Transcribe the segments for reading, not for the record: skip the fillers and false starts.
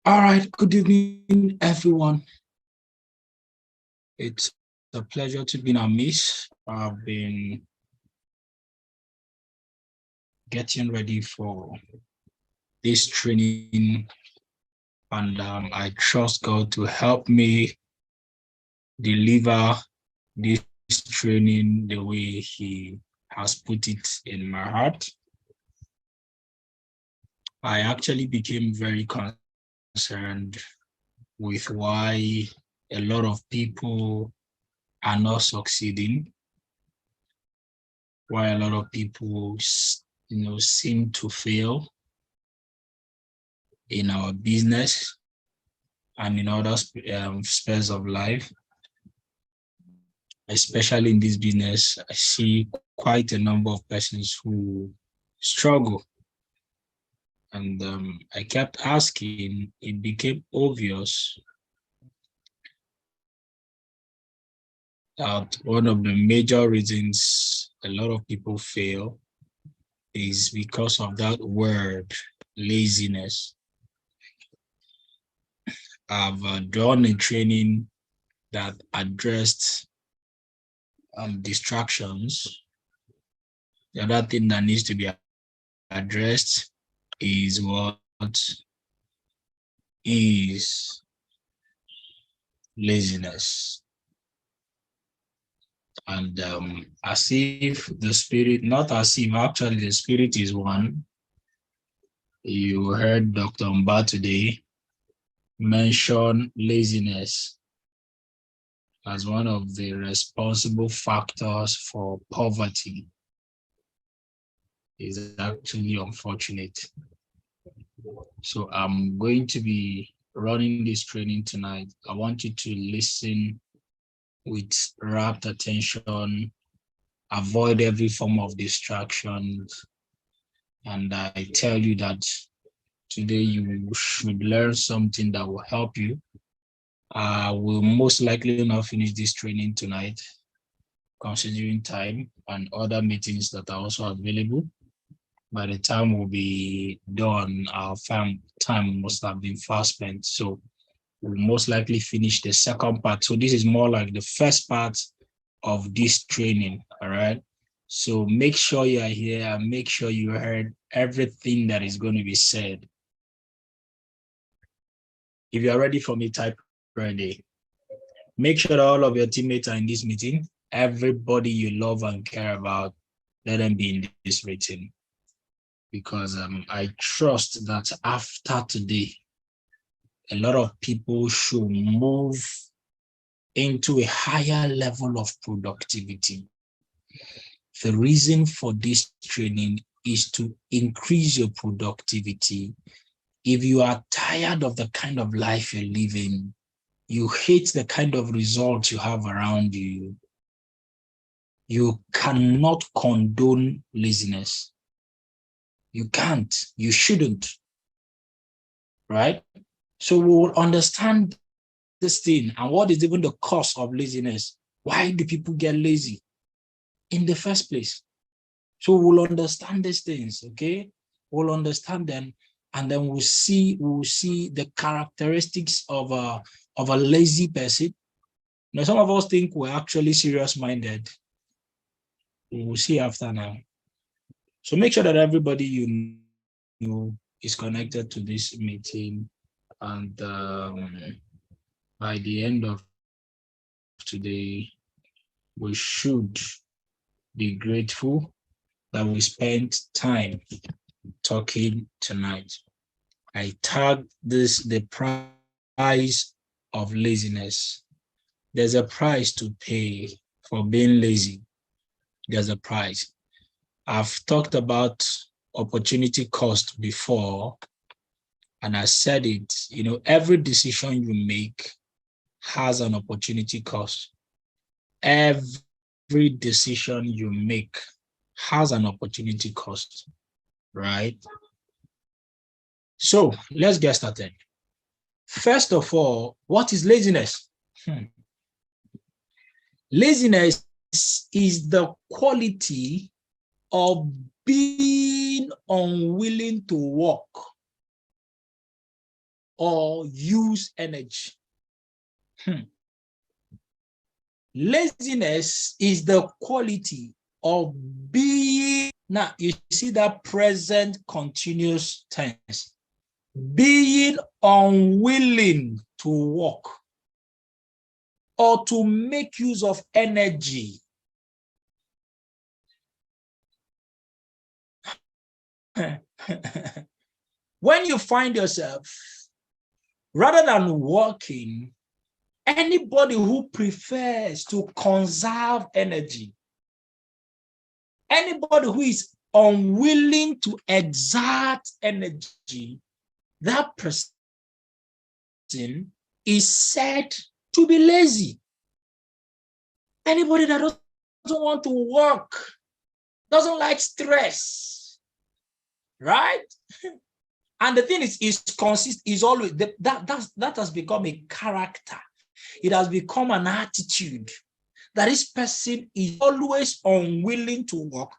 All right, good evening, everyone. It's a pleasure to be in our midst. I've been getting ready for this training, and I trust God to help me deliver this training the way He has put it in my heart. I actually became very concerned with why a lot of people are not succeeding, why a lot of people seem to fail in our business and in other spheres of life. Especially in this business, I see quite a number of persons who struggle. And I kept asking, it became obvious that one of the major reasons a lot of people fail is because of that word, laziness. I've done a training that addressed distractions. The other thing that needs to be addressed is what is laziness. And as if the spirit, not as if actually the spirit is one. You heard Dr. Mba today mention laziness as one of the responsible factors for poverty. Is actually unfortunate. So I'm going to be running this training tonight. I want you to listen with rapt attention, avoid every form of distractions. And I tell you that today you should learn something that will help you. I will most likely not finish this training tonight, considering time and other meetings that are also available. By the time we'll be done, our time must have been fast spent. So we'll most likely finish the second part. So this is more like the first part of this training, all right? So make sure you are here and make sure you heard everything that is going to be said. If you are ready for me, type ready. Make sure that all of your teammates are in this meeting. Everybody you love and care about, let them be in this meeting. Because I trust that after today, a lot of people should move into a higher level of productivity. The reason for this training is to increase your productivity. If you are tired of the kind of life you're living, you hate the kind of results you have around you, you cannot condone laziness. You can't, you shouldn't, right? So we will understand this thing and what is even the cause of laziness. Why do people get lazy in the first place? So we'll understand these things, okay? We'll understand them, and then we'll see the characteristics of a lazy person. Now, some of us think we're actually serious-minded. We will see after now. So make sure that everybody you know is connected to this meeting, and by the end of today, we should be grateful that we spent time talking tonight. I tagged this the price of laziness. There's a price to pay for being lazy. There's a price. I've talked about opportunity cost before, and I said it, every decision you make has an opportunity cost. Every decision you make has an opportunity cost, right? So let's get started. First of all, what is laziness? Laziness is the quality of being unwilling to work or use energy. Laziness is the quality of being, now you see that present continuous tense, being unwilling to work or to make use of energy. When you find yourself, rather than working, anybody who prefers to conserve energy, anybody who is unwilling to exert energy, that person is said to be lazy. Anybody that doesn't want to work, doesn't like stress, right? And the thing is always that has become a character. It has become an attitude that this person is always unwilling to work,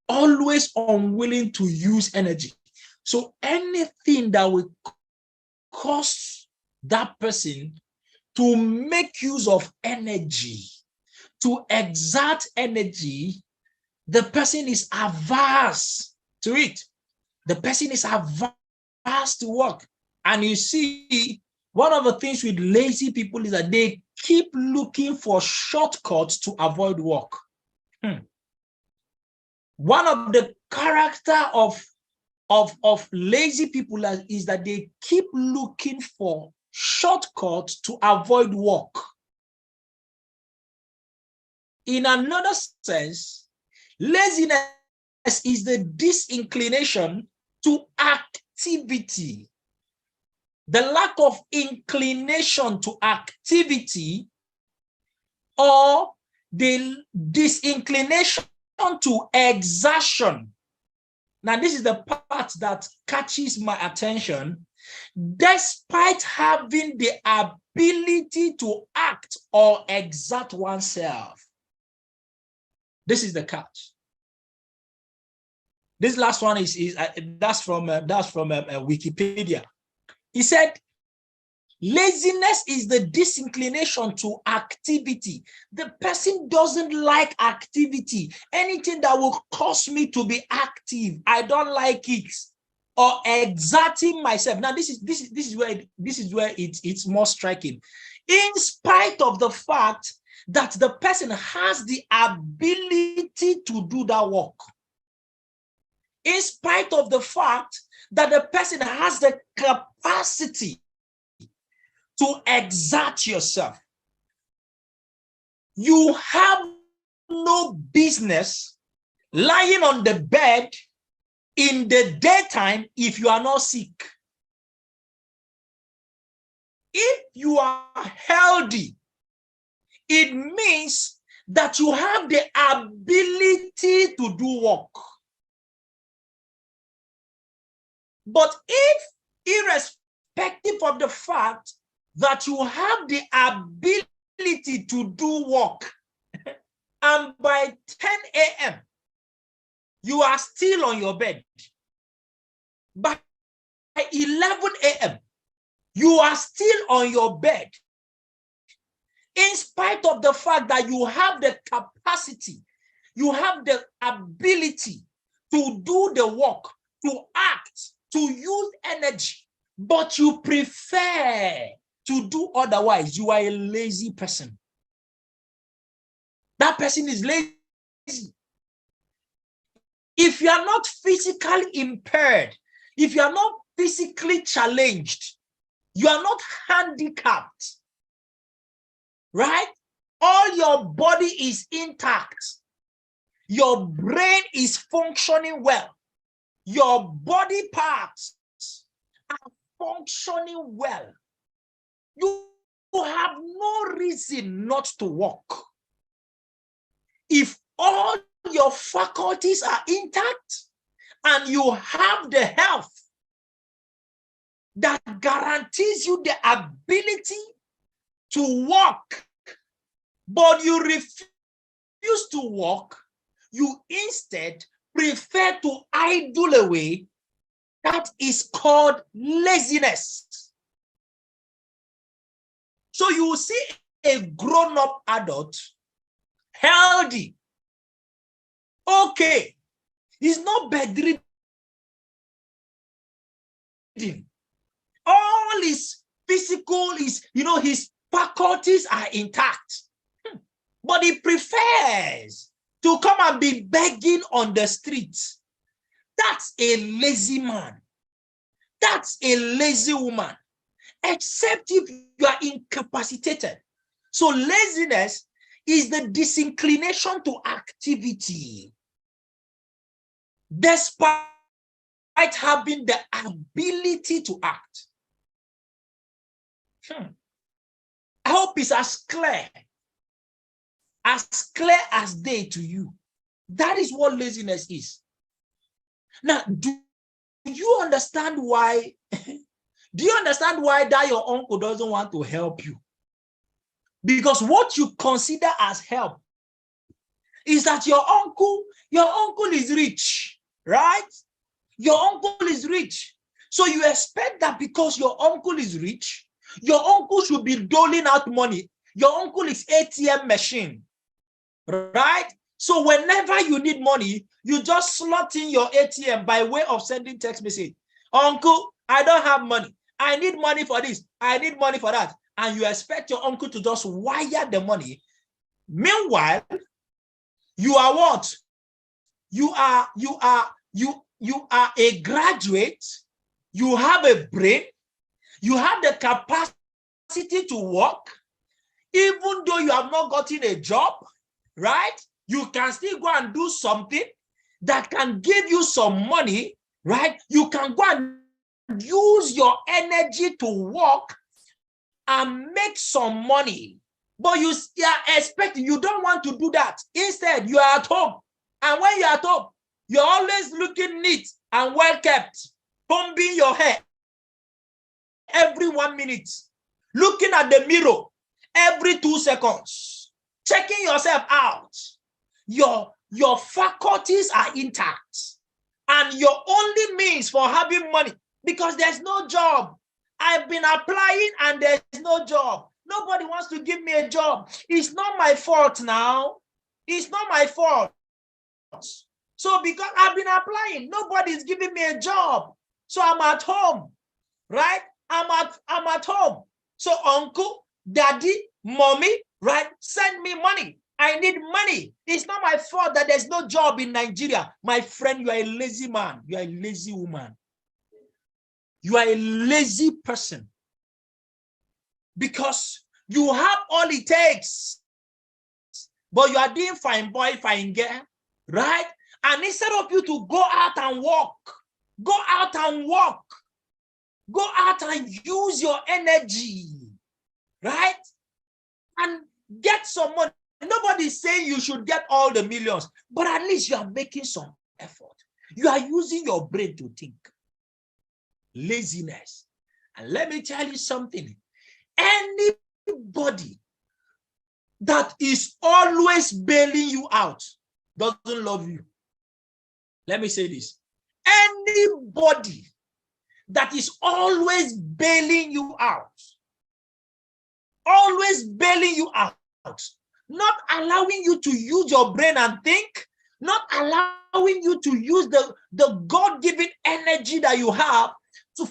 always unwilling to use energy. So anything that will cause that person to make use of energy, to exert energy, the person is averse to it. The person is averse to work. And you see, one of the things with lazy people is that they keep looking for shortcuts to avoid work. One of the character of lazy people is that they keep looking for shortcuts to avoid work. In another sense, laziness is the disinclination to activity. The lack of inclination to activity, or the disinclination to exertion. Now, this is the part that catches my attention. Despite having the ability to act or exert oneself. This is the catch. This last one that's from Wikipedia. He said, laziness is the disinclination to activity. The person doesn't like activity. Anything that will cause me to be active, I don't like it. Or exerting myself. Now, this is where it's more striking. In spite of the fact that the person has the ability to do that work. In spite of the fact that the person has the capacity to exert yourself. You have no business lying on the bed in the daytime if you are not sick. If you are healthy, it means that you have the ability to do work. But if, irrespective of the fact that you have the ability to do work, and by 10 a.m., you are still on your bed, by 11 a.m., you are still on your bed, in spite of the fact that you have the capacity, you have the ability to do the work, to act, to use energy, but you prefer to do otherwise, you are a lazy person. That person is lazy. If you are not physically impaired, if you are not physically challenged, you are not handicapped, right? All your body is intact. Your brain is functioning well. Your body parts are functioning well. You have no reason not to work. If all your faculties are intact and you have the health that guarantees you the ability to work, but you refuse to work, you instead prefer to idle away, that is called laziness. So you will see a grown-up adult, healthy, okay, he's not bedridden. All his physical, his faculties are intact. But he prefers to come and be begging on the streets. That's a lazy man. That's a lazy woman. Except if you are incapacitated. So laziness is the disinclination to activity, despite having the ability to act. I hope it's as clear as day to you. That is what laziness is. Now, do you understand why? Do you understand why that your uncle doesn't want to help you? Because what you consider as help is that your uncle is rich, right? Your uncle is rich. So you expect that because your uncle is rich, your uncle should be doling out money. Your uncle is ATM machine, right? So whenever you need money, you just slot in your ATM by way of sending text message. Uncle, I don't have money. I need money for this. I need money for that. And you expect your uncle to just wire the money. Meanwhile, you are what? You are a graduate. You have a brain. You have the capacity to work. Even though you have not gotten a job, right? You can still go and do something that can give you some money, right? You can go and use your energy to work and make some money. But you are expecting, you don't want to do that. Instead, you are at home. And when you're at home, you're always looking neat and well kept, combing your hair every 1 minute, looking at the mirror every 2 seconds, checking yourself out. Your faculties are intact. And your only means for having money, because there's no job. I've been applying and there's no job. Nobody wants to give me a job. It's not my fault now. It's not my fault. So because I've been applying, nobody's giving me a job. So I'm at home, right? I'm at home. So uncle, daddy, mommy, right? Send me money. I need money. It's not my fault that there's no job in Nigeria. My friend, you are a lazy man. You are a lazy woman. You are a lazy person. Because you have all it takes. But you are doing fine boy, fine girl, right? And instead of you to go out and walk, go out and walk, go out and use your energy, right? And get some money. Nobody's saying you should get all the millions, but at least you are making some effort. You are using your brain to think. Laziness. And let me tell you something. Anybody that is always bailing you out doesn't love you. Let me say this. Anybody that is always bailing you out, not allowing you to use your brain and think, not allowing you to use the God-given energy that you have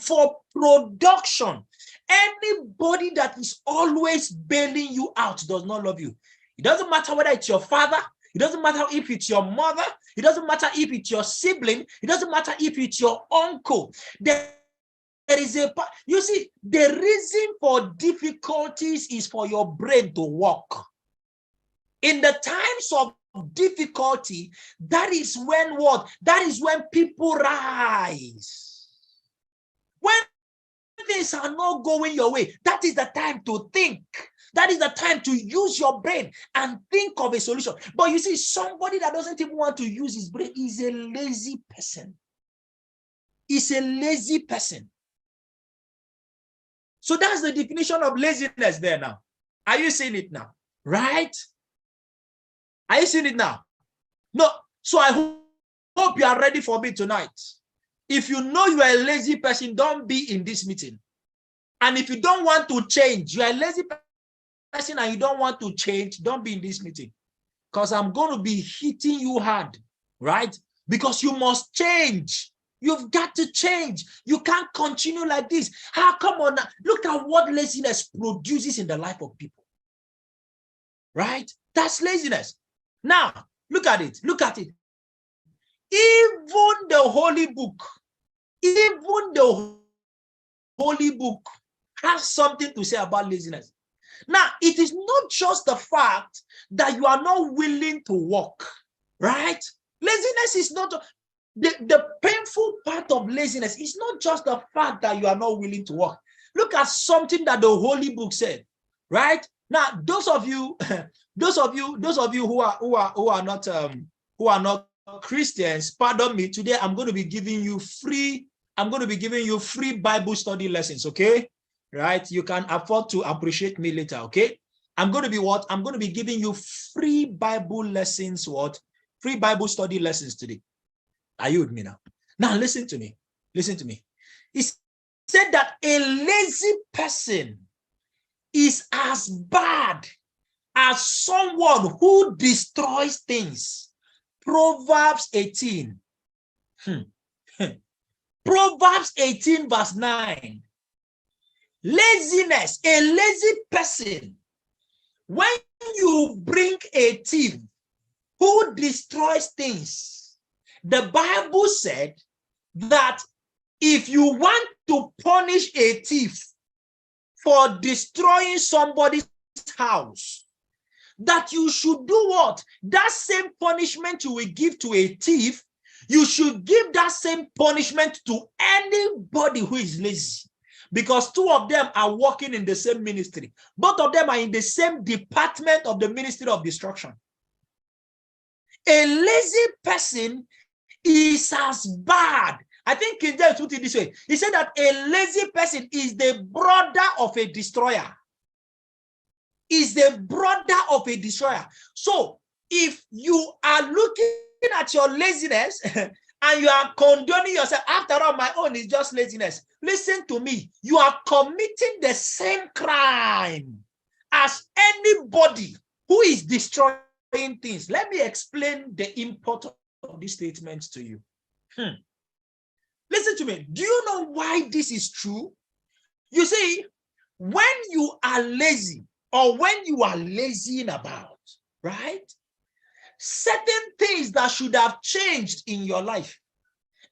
for production. Anybody that is always bailing you out does not love you. It doesn't matter whether it's your father. It doesn't matter if it's your mother. It doesn't matter if it's your sibling. It doesn't matter if it's your uncle. There is you see, the reason for difficulties is for your brain to work. In the times of difficulty, that is when what? That is when people rise. When things are not going your way, that is the time to think. That is the time to use your brain and think of a solution. But you see, somebody that doesn't even want to use his brain is a lazy person. Is a lazy person. So that's the definition of laziness there now. Are you seeing it now? Right? Are you seeing it now? No. So I hope you are ready for me tonight. If you know you are a lazy person, don't be in this meeting. And if you don't want to change, you are a lazy person and you don't want to change, don't be in this meeting, because I'm going to be hitting you hard, right? Because you must change. You've got to change. You can't continue like this. How come on? Look at what laziness produces in the life of people, right? That's laziness. Now, look at it. Look at it. Even the Holy Book, has something to say about laziness. Now, it is not just the fact that you are not willing to work, right? Laziness is not the painful part of laziness. Is not just the fact that you are not willing to work. Look at something that the Holy Book said, right? Now, those of you who are not Christians, pardon me. Today, I'm going to be giving you free Bible study lessons, okay? Right? You can afford to appreciate me later, okay? I'm going to be what? I'm going to be giving you free Bible lessons, what? Free Bible study lessons today. Are you with me now? Now, listen to me. Listen to me. He said that a lazy person is as bad as someone who destroys things. Proverbs 18. Proverbs 18 verse 9. Laziness, a lazy person, when you bring a thief who destroys things, the Bible said that if you want to punish a thief for destroying somebody's house, that you should do what? That same punishment you will give to a thief, you should give that same punishment to anybody who is lazy. Because two of them are working in the same ministry. Both of them are in the same department of the ministry of destruction. A lazy person is as bad. I think King James put it this way. He said that a lazy person is the brother of a destroyer. Is the brother of a destroyer. So if you are looking at your laziness and you are condoning yourself, after all, my own is just laziness. Listen to me. You are committing the same crime as anybody who is destroying things. Let me explain the import of these statements to you. Listen to me. Do you know why this is true? You see, when you are lazy or when you are lazying about, right? Certain things that should have changed in your life,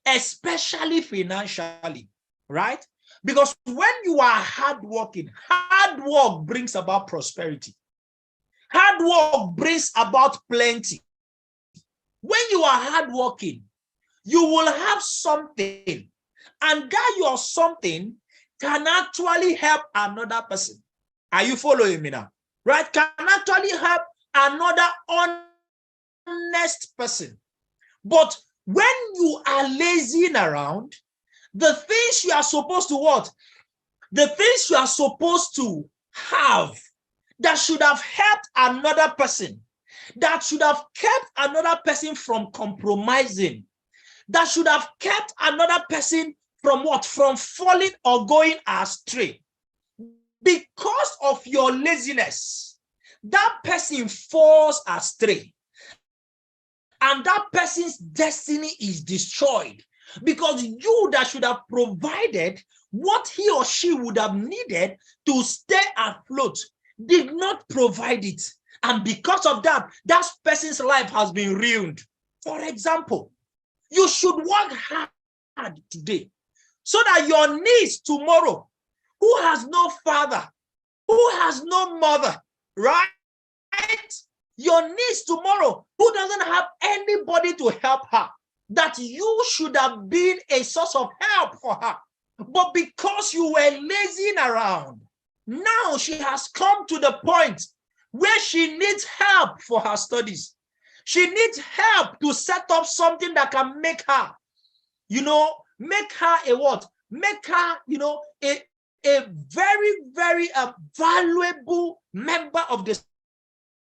especially financially, right? Because when you are hardworking, hard work brings about prosperity. Hard work brings about plenty. When you are hardworking, you will have something, and that your something can actually help another person. Are you following me now? Right? Can actually help another honest person. But when you are lazying around, the things you are supposed to what? The things you are supposed to have that should have helped another person, that should have kept another person from compromising, that should have kept another person from what? From falling or going astray. Because of your laziness, that person falls astray. And that person's destiny is destroyed because you that should have provided what he or she would have needed to stay afloat did not provide it. And because of that, that person's life has been ruined. For example, you should work hard today so that your niece tomorrow, who has no father, who has no mother, right? Your niece tomorrow, who doesn't have anybody to help her, that you should have been a source of help for her. But because you were lazying around, now she has come to the point where she needs help for her studies. She needs help to set up something that can make her, make her a what? Make her, a very, very valuable member of the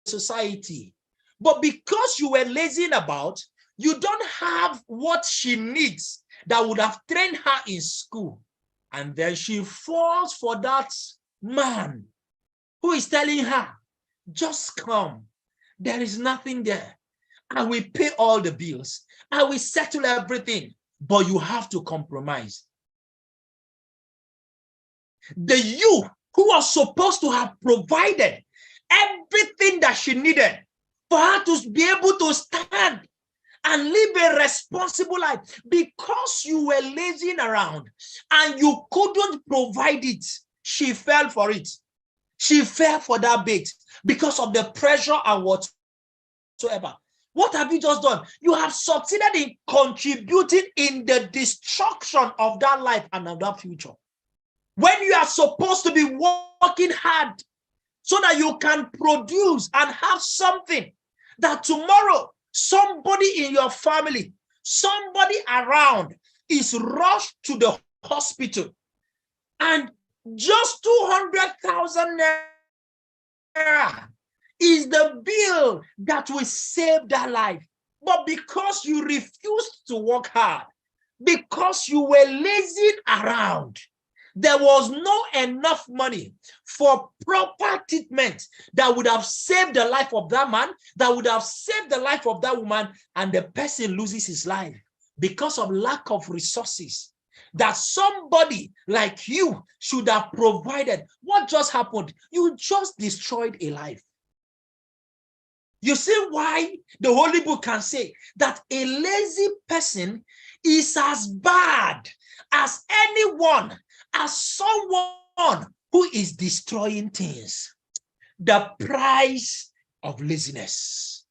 society. But because you were lazying about, you don't have what she needs that would have trained her in school. And then she falls for that man who is telling her, just come. There is nothing there. I will pay all the bills. I will settle everything. But you have to compromise. The you who was supposed to have provided everything that she needed for her to be able to stand and live a responsible life, because you were lazing around and you couldn't provide it, she fell for it. She fell for that bait because of the pressure and whatsoever. What have you just done? You have succeeded in contributing in the destruction of that life and of that future. When you are supposed to be working hard so that you can produce and have something that tomorrow somebody in your family, somebody around is rushed to the hospital and just 200,000 naira is the bill that will save that life. But because you refused to work hard, because you were lazy around, there was no enough money for proper treatment that would have saved the life of that man, that would have saved the life of that woman, and the person loses his life because of lack of resources that somebody like you should have provided. What just happened? You just destroyed a life. You see why the Holy Book can say that a lazy person is as bad as anyone, as someone who is destroying things. The price of laziness.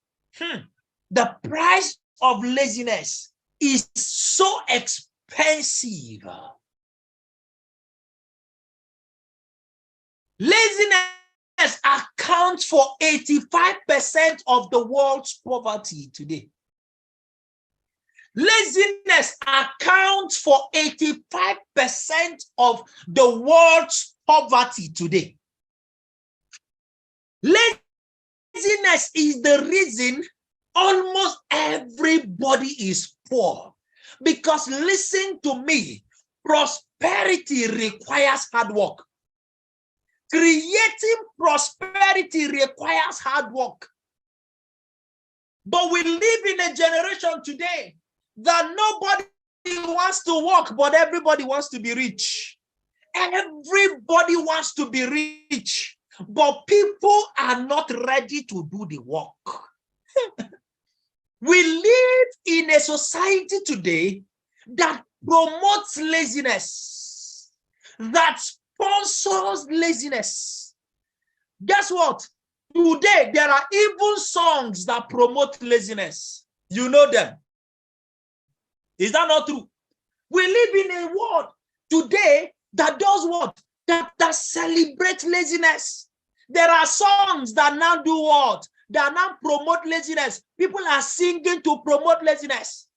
The price of laziness is so expensive. Laziness accounts for 85% of the world's poverty today. Laziness accounts for 85% of the world's poverty today. Laziness is the reason almost everybody is poor. Because listen to me, prosperity requires hard work. Creating prosperity requires hard work. But we live in a generation today that nobody wants to work, but everybody wants to be rich. Everybody wants to be rich, but people are not ready to do the work. We live in a society today that promotes laziness, that sponsors laziness. Guess what? Today, there are even songs that promote laziness. You know them. Is that not true? We live in a world today that does what? That celebrates laziness. There are songs that now do what? That now promote laziness. People are singing to promote laziness.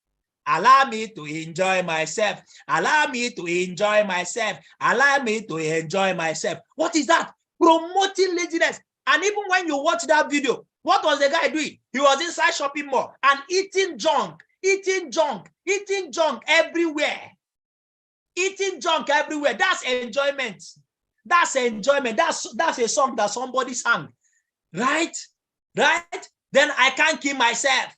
Allow me to enjoy myself. Allow me to enjoy myself. Allow me to enjoy myself. What is that? Promoting laziness. And even when you watch that video, what was the guy doing? He was inside shopping mall and eating junk everywhere. Eating junk everywhere. That's enjoyment. That's enjoyment. That's a song that somebody sang. Right? Right? Then I can't keep myself.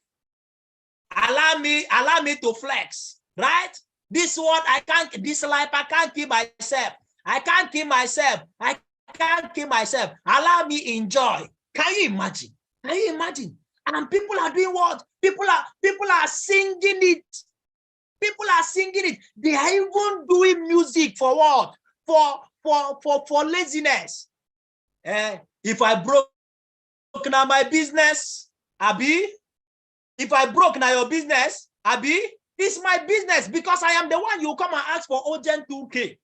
Allow me to flex. Right? This one, this life, I can't keep myself. I can't keep myself. I can't keep myself. Allow me enjoy. Can you imagine? Can you imagine? And people are doing what? People are singing it. People are singing it. They are even doing music for what? For laziness. If I broke now my business, Abi. If I broke now your business, Abi, it's my business because I am the one you come and ask for urgent 2K.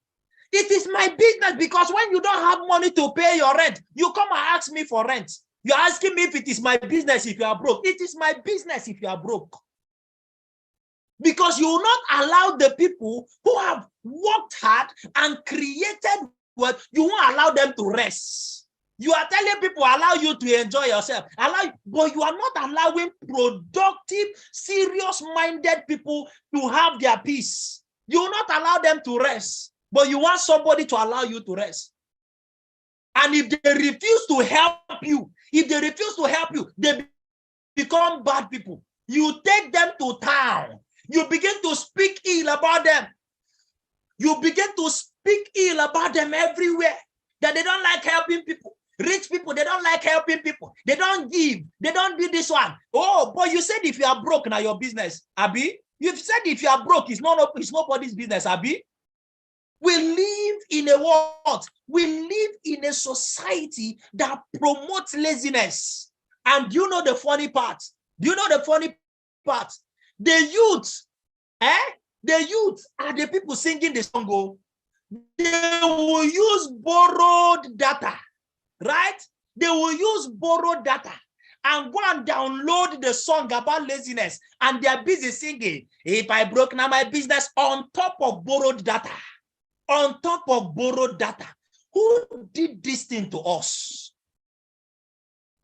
It is my business because when you don't have money to pay your rent, you come and ask me for rent. You're asking me if it is my business if you are broke. It is my business if you are broke. Because you will not allow the people who have worked hard and created what you won't allow them to rest. You are telling people, allow you to enjoy yourself, but you are not allowing productive, serious-minded people to have their peace. You will not allow them to rest, but you want somebody to allow you to rest. And if they refuse to help you, they become bad people. You take them to town. You begin to speak ill about them. You begin to speak ill about them everywhere. That they don't like helping people. Rich people, they don't like helping people. They don't give. They don't do this one. Oh, but you said if you are broke, now your business, Abi. You've said if you are broke, it's nobody's business, Abi. We live in a world. We live in a society that promotes laziness. And you know the funny part? Do you know the funny part? The youth, the youth are the people singing the song. Oh, they will use borrowed data, right? They will use borrowed data and go and download the song about laziness, and they are busy singing, if I broke now my business, on top of borrowed data. On top of borrowed data. Who did this thing to us?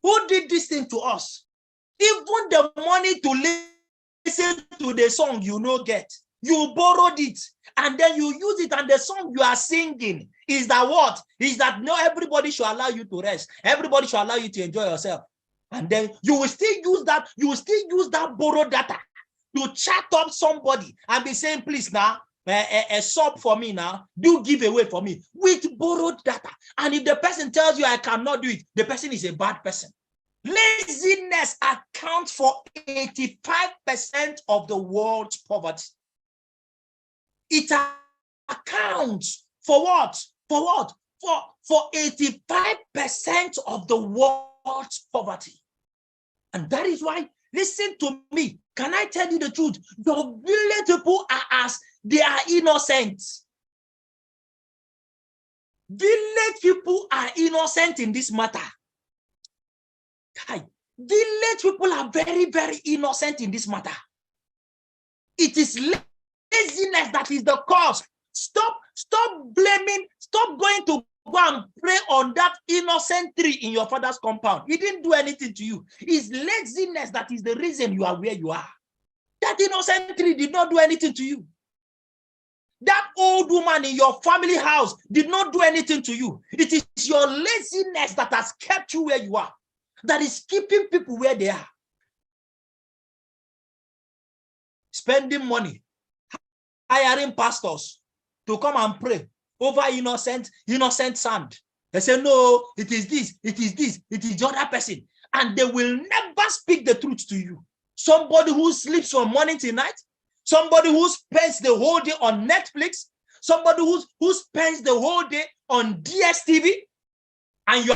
Who did this thing to us? Even the money to listen to the song you no get, you borrowed it, and then you use it, and the song you are singing is that what? Is that no, everybody should allow you to rest. Everybody should allow you to enjoy yourself. And then you will still use that, borrowed data to chat up somebody and be saying, please now, a sub for me now, do give away for me with borrowed data. And if the person tells you I cannot do it, the person is a bad person. Laziness accounts for 85% of the world's poverty. It accounts for what? For 85% of the world's poverty. And that is why, listen to me, can I tell you the truth? The village people they are innocent. Village people are innocent in this matter. Village people are very, very innocent in this matter. It is laziness that is the cause. Stop blaming, stop going to go and pray on that innocent tree in your father's compound. He didn't do anything to you. It's laziness that is the reason you are where you are. That innocent tree did not do anything to you. That old woman in your family house did not do anything to you. It is your laziness that has kept you where you are, that is keeping people where they are. Spending money, hiring pastors to come and pray over innocent sand. They say, no, it is this, it is the other person. And they will never speak the truth to you. Somebody who sleeps from morning till night, somebody who spends the whole day on Netflix, somebody who spends the whole day on DSTV, and you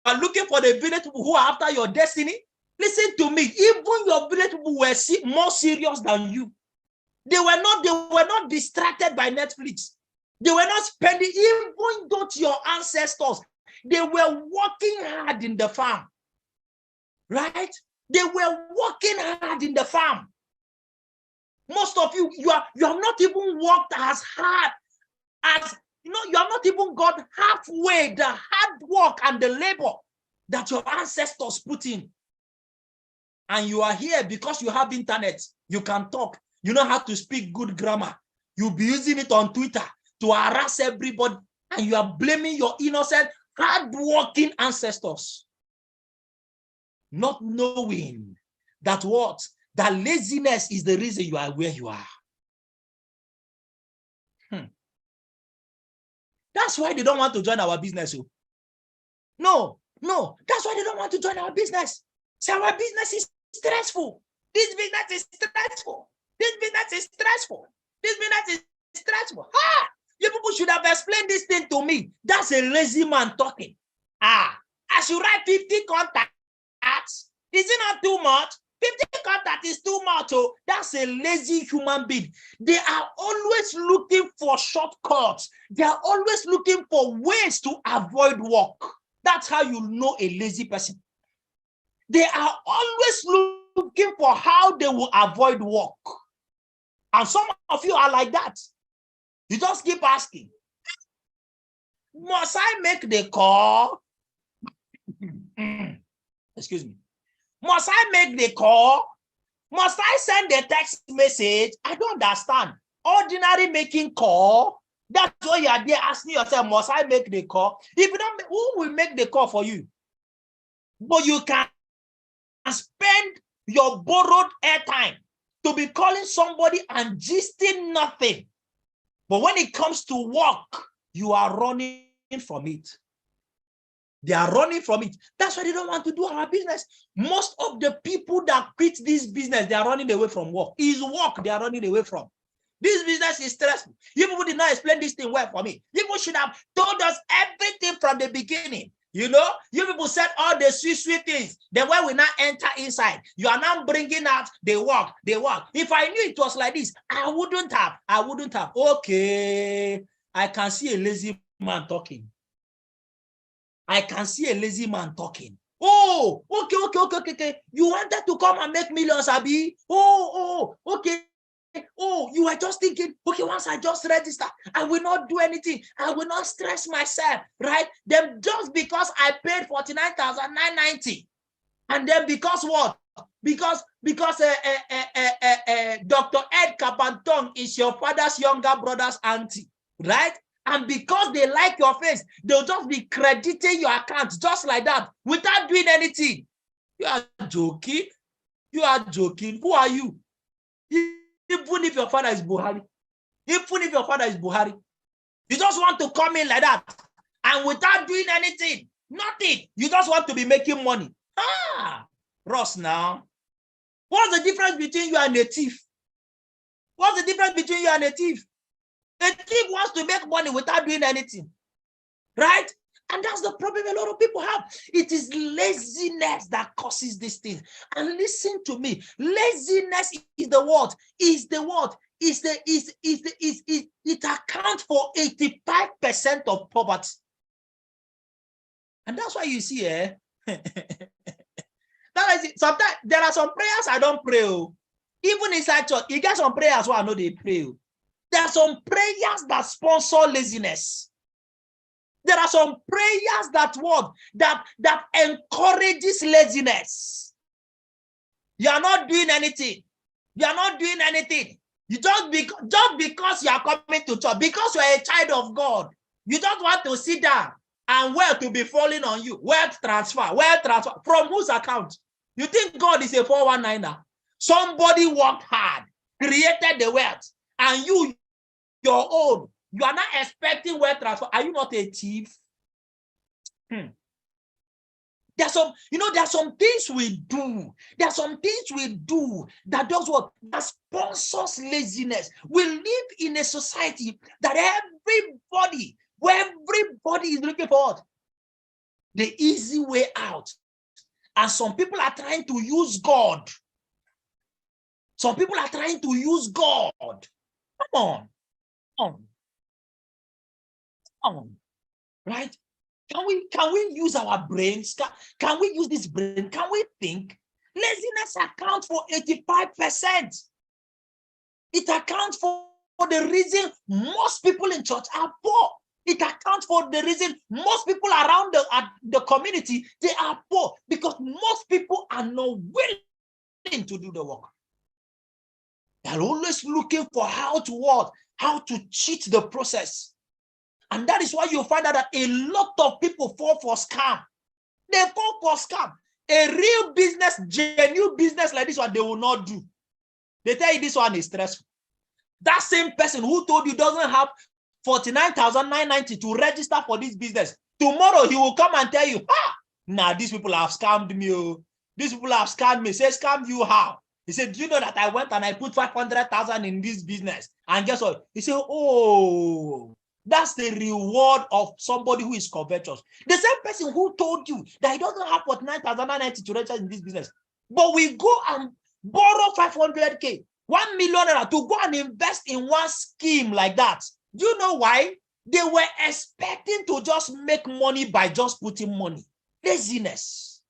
are looking for the village people who are after your destiny. Listen to me, even your village people were more serious than you. They were not distracted by Netflix. They were not spending, even though your ancestors, they were working hard in the farm. Right? They were working hard in the farm. Most of you, you have not even worked as hard as, you have not even got halfway the hard work and the labor that your ancestors put in. And you are here because you have internet. You can talk. You know how to speak good grammar. You'll be using it on Twitter to harass everybody. And you are blaming your innocent, hard-working ancestors. Not knowing that what? That laziness is the reason you are where you are. That's why they don't want to join our business. No, that's why they don't want to join our business. So our business is stressful. This business is stressful. This business is stressful. This business is stressful. You people should have explained this thing to me. That's a lazy man talking. I should write 50 contacts. Is it not too much? 50 contacts is too much. Oh, that's a lazy human being. They are always looking for shortcuts. They are always looking for ways to avoid work. That's how you know a lazy person. They are always looking for how they will avoid work. And some of you are like that. You just keep asking, must I make the call? Excuse me. Must I make the call? Must I send the text message? I don't understand. Ordinary making call. That's why you are there asking yourself, must I make the call? If you don't, who will make the call for you? But you can spend your borrowed airtime to be calling somebody and gisting nothing. But when it comes to work, you are running from it. They are running from it. That's why they don't want to do our business. Most of the people that quit this business, they are running away from work. It's work they are running away from. This business is stressful. You people did not explain this thing well for me. You people should have told us everything from the beginning. You know, you people said all the sweet things. Then when we now enter inside, you are now bringing out the work. If I knew it was like this, I wouldn't have. Okay, I can see a lazy man talking. I can see a lazy man talking. Oh, okay. You wanted to come and make millions, Abi? Oh, okay. Oh, you are just thinking, okay, once I just register, I will not do anything. I will not stress myself, right? Then just because I paid 49,990, and then because what? Because Dr. Ed Kapantong is your father's younger brother's auntie, right? And because they like your face, they'll just be crediting your account just like that without doing anything. You are joking. Who are you? Even if your father is Buhari, you just want to come in like that and without doing anything, nothing. You just want to be making money. Ross, now, what's the difference between you and a thief? What's the difference between you and a thief? A thief wants to make money without doing anything, right? And that's the problem a lot of people have. It is laziness that causes these things. And listen to me, laziness is the what? It accounts for 85% of poverty. And that's why you see, that is it. Sometimes there are some prayers I don't pray. Even inside church, you get some prayers where I know they pray. There are some prayers that sponsor laziness. There are some prayers that encourages laziness. You are not doing anything. You just because you are coming to church, because you are a child of God, you just want to sit down and wealth to be falling on you. Wealth transfer. From whose account? You think God is a 419er? Somebody worked hard, created the wealth, and you, your own. You are not expecting wealth transfer. Are you not a thief? There's some things we do. There are some things we do that does what? That sponsors laziness. We live in a society that everybody is looking for what? The easy way out. And some people are trying to use God. Come on. Right? Can we use our brains? Can we use this brain? Can we think? Laziness accounts for 85%. It accounts for the reason most people in church are poor. It accounts for the reason most people around the community, they are poor, because most people are not willing to do the work. They're always looking for how to cheat the process. And that is why you find out that a lot of people fall for scam. They fall for scam. A real business, genuine business like this one, they will not do. They tell you this one is stressful. That same person who told you doesn't have 49,990 to register for this business, tomorrow he will come and tell you, these people have scammed me. These people have scammed me. Say, scammed you how? He said, do you know that I went and I put 500,000 in this business? And guess what? He said, oh, that's the reward of somebody who is covetous. The same person who told you that he doesn't have 49,990 to register in this business, but we go and borrow 500K, 1 million naira to go and invest in one scheme like that. Do you know why? They were expecting to just make money by just putting money. Laziness.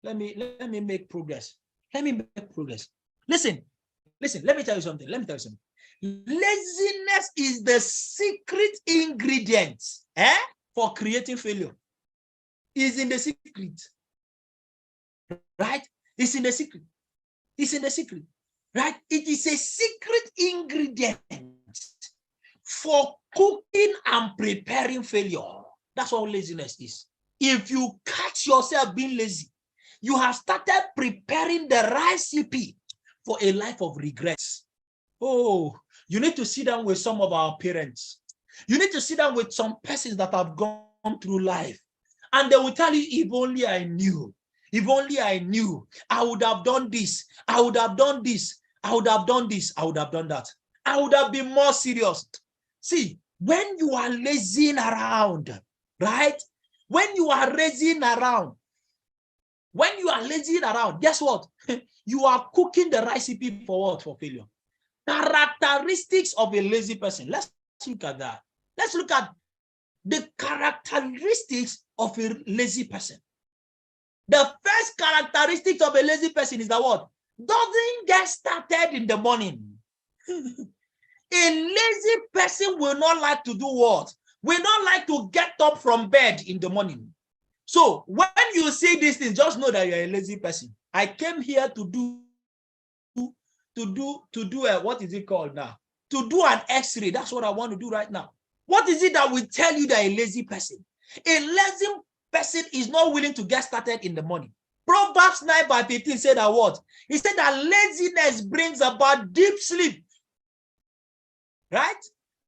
Let me make progress. Listen, let me tell you something. Laziness is the secret ingredient for creating failure. It's in the secret. Right? It's in the secret. Right? It is a secret ingredient for cooking and preparing failure. That's what laziness is. If you catch yourself being lazy, you have started preparing the recipe for a life of regrets. Oh, you need to sit down with some of our parents. You need to sit down with some persons that have gone through life. And they will tell you, if only I knew, if only I knew, I would have done this, I would have done this, I would have done this, I would have done that. I would have been more serious. See, when you are lazing around, right? When you are lazing around, guess what? You are cooking the recipe for what? For failure. Characteristics of a lazy person. Let's look at that. Let's look at the characteristics of a lazy person. The first characteristic of a lazy person is that what? Doesn't get started in the morning. A lazy person will not like to do what? Will not like to get up from bed in the morning. So when you see these things, just know that you're a lazy person. I came here to do what is it called now? To do an x-ray. That's what I want to do right now. What is it that will tell you that a lazy person? A lazy person is not willing to get started in the morning. Proverbs 9:15 said that what? He said that laziness brings about deep sleep. Right?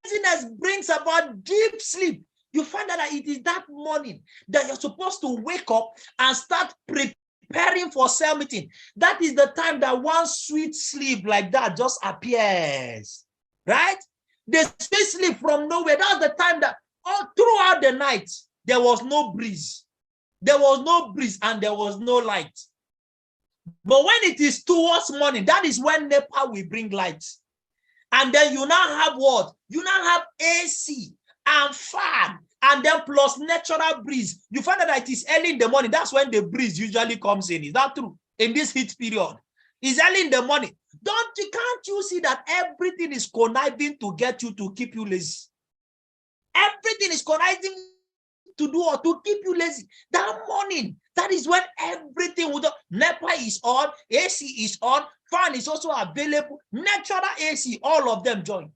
Laziness brings about deep sleep. You find out that it is that morning that you're supposed to wake up and start preparing for cell meeting. That is the time that one sweet sleep like that just appears. Right? The sweet sleep from nowhere. That's the time that all throughout the night, there was no breeze. There was no breeze and there was no light. But when it is towards morning, that is when NEPA will bring light. And then you now have what? You now have AC and fan, and then plus natural breeze. You find out that it is early in the morning. That's when the breeze usually comes in. Is that true? In this heat period, it's early in the morning. Can't you see that everything is conniving to get you to keep you lazy? Everything is conniving to do or to keep you lazy. That morning, that is when everything would. NEPA is on, AC is on, fan is also available, natural AC, all of them join.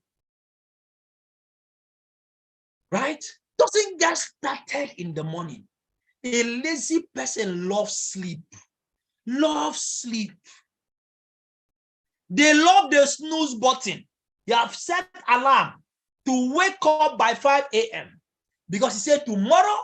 Right? Doesn't get started in the morning. A lazy person loves sleep. Loves sleep. They love the snooze button. You have set alarm to wake up by 5 a.m. because he said, tomorrow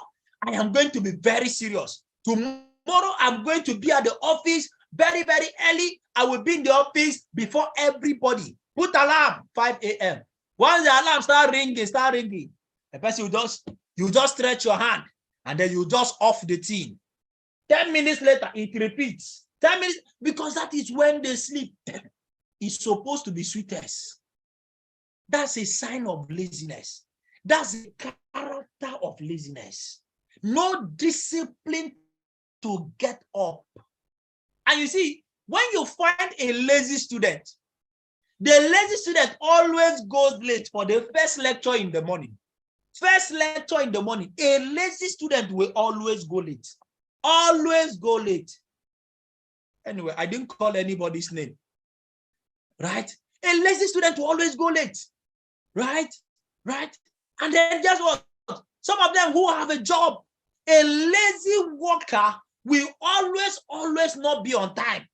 I am going to be very serious. Tomorrow I'm going to be at the office very, very early. I will be in the office before everybody. Put alarm 5 a.m. Once the alarm start ringing, the person you just stretch your hand and then you just off the thing. 10 minutes later, it repeats. 10 minutes, because that is when the sleep is supposed to be sweetest. That's a sign of laziness. That's the character of laziness. No discipline to get up. And you see, when you find a lazy student, the lazy student always goes late for the first lecture in the morning. First lecture in the morning, a lazy student will always go late. Always go late. Anyway, I didn't call anybody's name. Right? A lazy student will always go late. Right? Right? And then just what? Some of them who have a job, a lazy worker will always not be on time.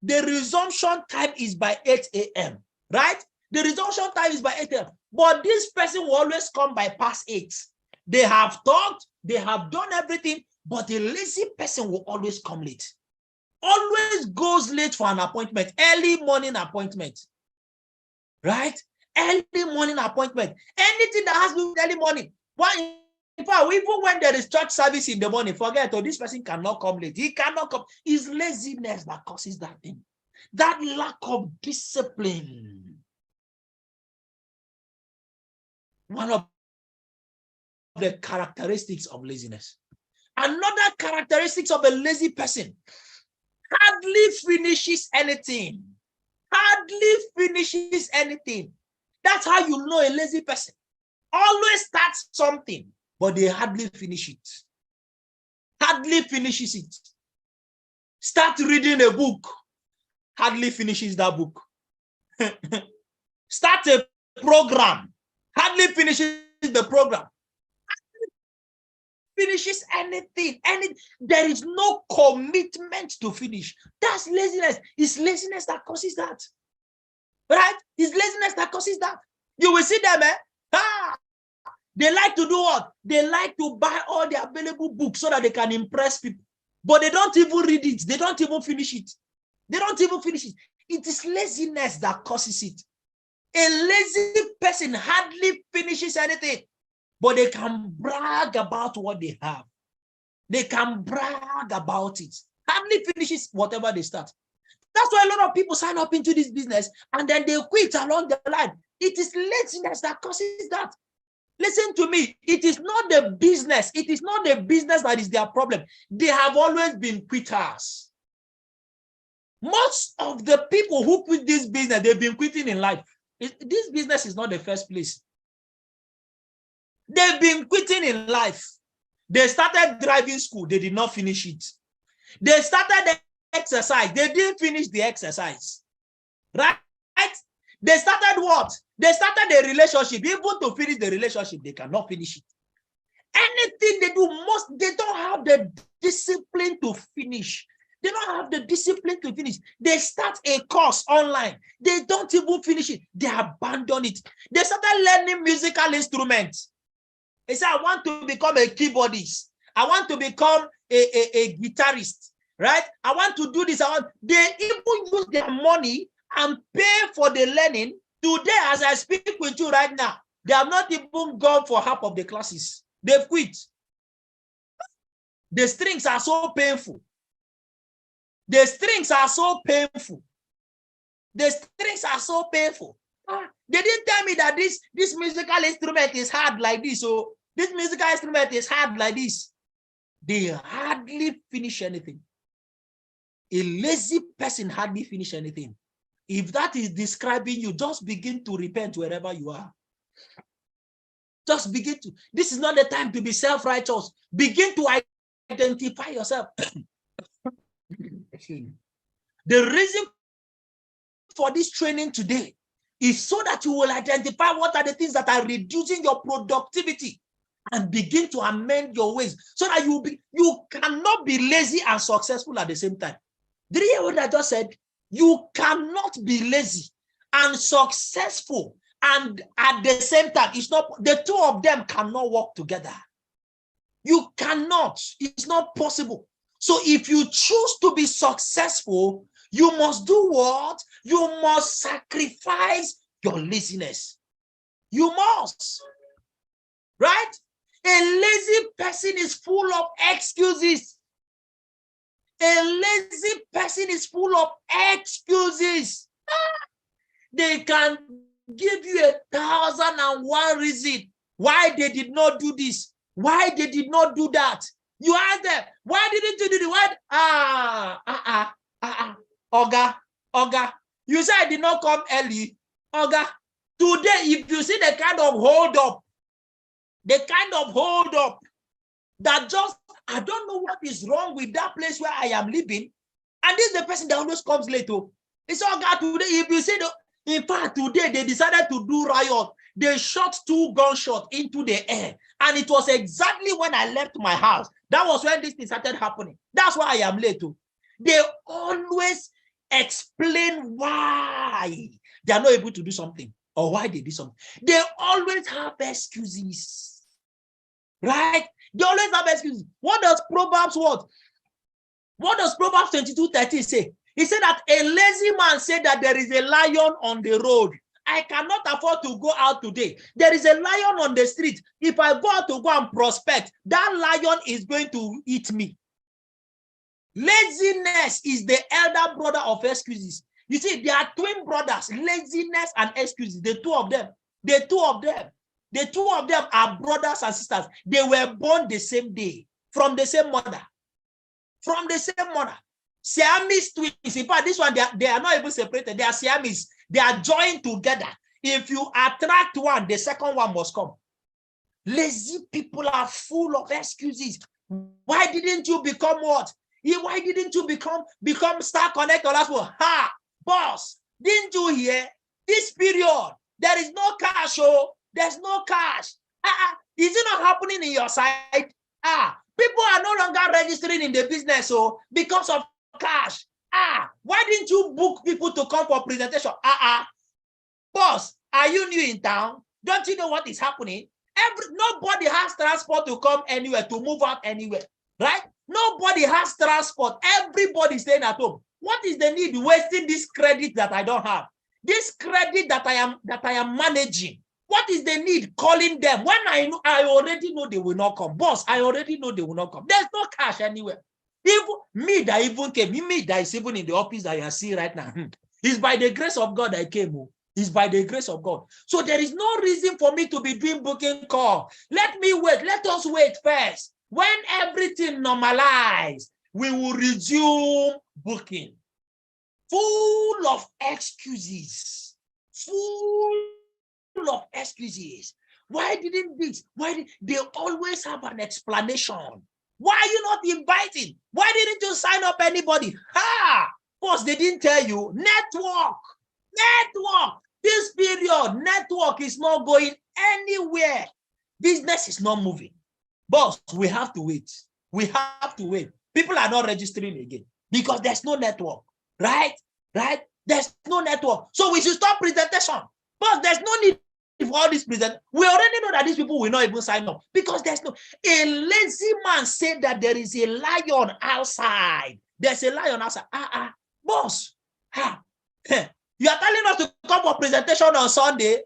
The resumption time is by 8 a.m. Right? The resumption time is by 8 a.m. But this person will always come by past 8. They have talked, they have done everything, but a lazy person will always come late. Always goes late for an appointment, early morning appointment. Right? Early morning appointment. Anything that has to do with early morning. Why? In fact, even when there is church service in the morning, forget, this person cannot come late. He cannot come. It's laziness that causes that thing. That lack of discipline. One of the characteristics of laziness. Another characteristics of a lazy person, hardly finishes anything. Hardly finishes anything. That's how you know a lazy person. Always starts something, but they hardly finish it. Hardly finishes it. Start reading a book, hardly finishes that book. Start a program, hardly finishes the program. finishes anything. There is no commitment to finish. That's laziness. It's laziness that causes that. Right? It's laziness that causes that. You will see them, they like to do what? They like to buy all the available books so that they can impress people. But they don't even read it. They don't even finish it. They don't even finish it. It is laziness that causes it. A lazy person hardly finishes anything, but they can brag about what they have. They can brag about it. Hardly finishes whatever they start. That's why a lot of people sign up into this business and then they quit along the line. It is laziness that causes that. Listen to me. It is not the business. It is not the business that is their problem. They have always been quitters. Most of the people who quit this business, they've been quitting in life. This business is not the first place. They've been quitting in life. They started driving school. They did not finish it. They started the exercise. They didn't finish the exercise. Right? They started what? They started a relationship. Even to finish the relationship, they cannot finish it. Anything they do, they don't have the discipline to finish. They don't have the discipline to finish. They start a course online. They don't even finish it. They abandon it. They started learning musical instruments. They say, I want to become a keyboardist. I want to become a guitarist. Right? I want to do this. They even use their money and pay for the learning. Today, as I speak with you right now, they have not even gone for half of the classes. They've quit. The strings are so painful. The strings are so painful. The strings are so painful. They didn't tell me that this musical instrument is hard like this. So this musical instrument is hard like this. They hardly finish anything. A lazy person hardly finish anything. If that is describing you, just begin to repent wherever you are. Just begin to. This is not the time to be self-righteous. Begin to identify yourself. The reason for this training today is so that you will identify what are the things that are reducing your productivity and begin to amend your ways so that you cannot be lazy and successful at the same time. Did you hear what I just said? You cannot be lazy and successful and at the same time. It's not, the two of them cannot work together. You cannot. It's not possible. So if you choose to be successful, you must do what? You must sacrifice your laziness. You must. Right? A lazy person is full of excuses. A lazy person is full of excuses. They can give you 1,001 reasons why they did not do this, why they did not do that. You ask them, why didn't you do the what? Oga, you said I did not come early. Oga, today, if you see the kind of hold up that just, I don't know what is wrong with that place where I am living. And this is the person that always comes late. It's Oga today. If you see in fact, today they decided to do riot. They shot 2 gunshots into the air. And it was exactly when I left my house. That was when this thing started happening. That's why I am late. They always explain why they are not able to do something or why they did something. They always have excuses. Right? They always have excuses. What does Proverbs what? What does Proverbs 22:13 say? He said that a lazy man said that there is a lion on the road. I cannot afford to go out today. There is a lion on the street. If I go out to go and prospect, that lion is going to eat me. Laziness is the elder brother of excuses. You see, they are twin brothers, laziness and excuses. The two of them are brothers and sisters. They were born the same day, from the same mother. From the same mother. Siamese twins. In fact, this one, they are not even separated. They are Siamese. They are joined together. If you attract one, the second one must come. Lazy people are full of excuses. Why didn't you become what? Why didn't you become Star Connect or last one? Ha! Boss, didn't you hear? This period, there is no cash. Oh, there's no cash. Is it not happening in your side? start registering in the business, so because of cash. Why didn't you book people to come for presentation? Boss, are you new in town? Don't you know what is happening? Nobody has transport to come anywhere, to move out anywhere, right? Nobody has transport. Everybody staying at home. What is the need wasting this credit that I don't have? This credit that I am managing. What is the need calling them when I already know they will not come? Boss, I already know they will not come. There's no cash anywhere. Even me that even came, me that is even in the office that you are seeing right now, it's by the grace of God I came. It's by the grace of God. So there is no reason for me to be doing booking call. Let me wait. Let us wait first. When everything normalizes, we will resume booking. Full of excuses. Full of excuses. Why didn't this? They always have an explanation? Why are you not inviting? Why didn't you sign up anybody? Boss, they didn't tell you. Network. This period, network is not going anywhere. Business is not moving. Boss, we have to wait. We have to wait. People are not registering again because there's no network, right? There's no network. So we should stop presentation. But there's no need for all this present. We already know that these people will not even sign up because there's no. A lazy man said that there is a lion outside. There's a lion outside. Boss. You are telling us to come for presentation on Sunday.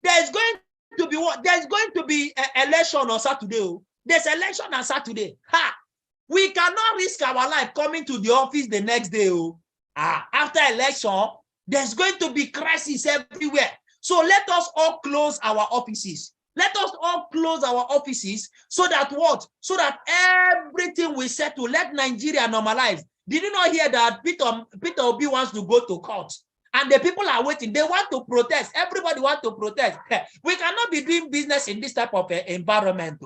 There's going to be what? There's going to be an election on Saturday. There's election on Saturday. We cannot risk our life coming to the office the next day. After election, there's going to be crisis everywhere. So let us all close our offices. Let us all close our offices so that what? So that everything will settle. Let Nigeria normalize. Did you not hear that Peter Obi wants to go to court? And the people are waiting. They want to protest. Everybody wants to protest. We cannot be doing business in this type of environment.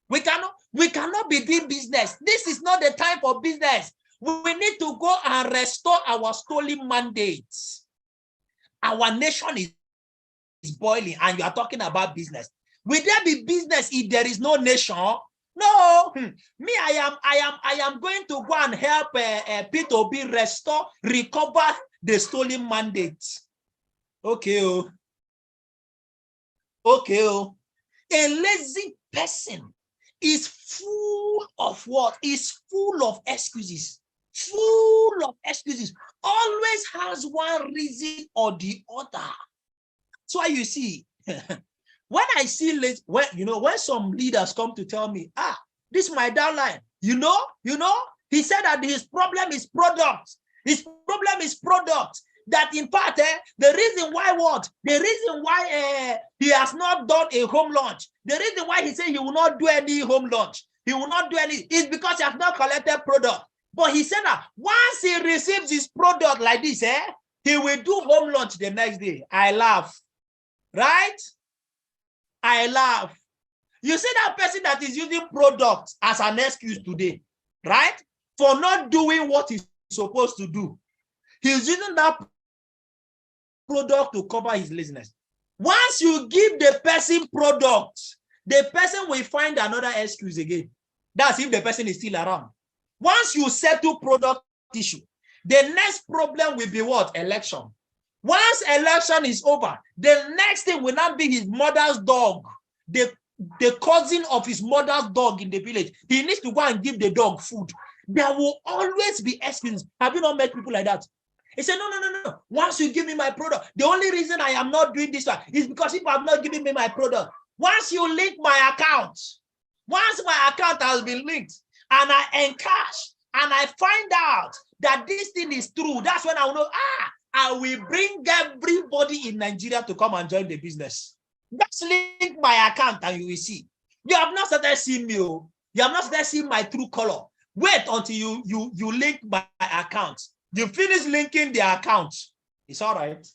We cannot be doing business. This is not the time for business. We need to go and restore our stolen mandates. Our nation is boiling, and you are talking about business. Will there be business if there is no nation? No. Me, I am going to go and help Peter Obi recover the stolen mandates. Okay. A lazy person is full of what? Is full of excuses. Full of excuses. Always has one reason or the other. That's why you see, when I see when some leaders come to tell me, this is my downline, he said that his problem is product. His problem is product. That in part, the reason why what? The reason why he has not done a home launch, the reason why he said he will not do any home launch, he will not do any, is because he has not collected product. But he said that once he receives his product like this, he will do home launch the next day. I laugh. Right? I laugh. You see that person that is using product as an excuse today, right? For not doing what he's supposed to do. He's using that product to cover his laziness. Once you give the person product, the person will find another excuse again. That's if the person is still around. Once you settle product issue, the next problem will be what? Election. Once election is over, the next thing will not be his mother's dog, the cousin of his mother's dog in the village. He needs to go and give the dog food. There will always be excuses. Have you not met people like that? He said, no. Once you give me my product, the only reason I am not doing this one is because if you have not given me my product, once you link my account, once my account has been linked and I encash and I find out that this thing is true, that's when I will know, I will bring everybody in Nigeria to come and join the business. Just link my account and you will see. You have not started seeing me. You have not started seeing my true color. Wait until you link my account. You finish linking the account. It's all right.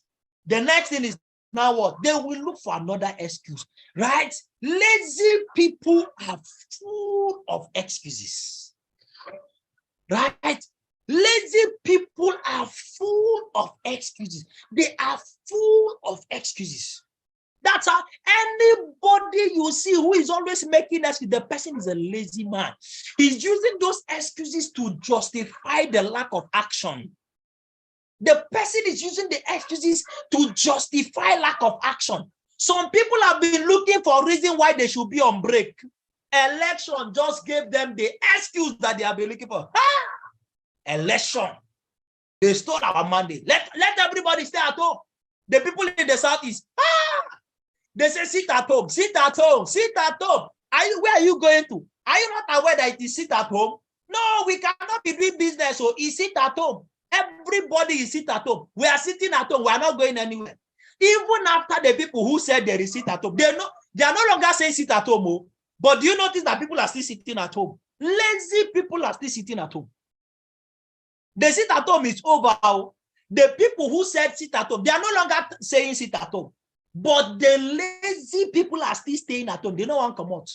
The next thing is now what? They will look for another excuse, right? Lazy people are full of excuses, right? Lazy people are full of excuses. They are full of excuses. That's how anybody you see who is always making excuses, the person is a lazy man. He's using those excuses to justify the lack of action. The person is using the excuses to justify lack of action. Some people have been looking for a reason why they should be on break. Election just gave them the excuse that they have been looking for. Election. They stole our mandate. Let everybody stay at home. The people in the southeast, they say sit at home, sit at home, sit at home. Where are you going to? Are you not aware that it is sit at home? No, we cannot be doing business, so it's sit at home. Everybody is sit at home. We are sitting at home. We are not going anywhere. Even after the people who said they sit at home, they are no longer saying sit at home. But do you notice that people are still sitting at home? Lazy people are still sitting at home. The sit at home is over. The people who said sit at home, they are no longer saying sit at home. But the lazy people are still staying at home. They don't want to come out.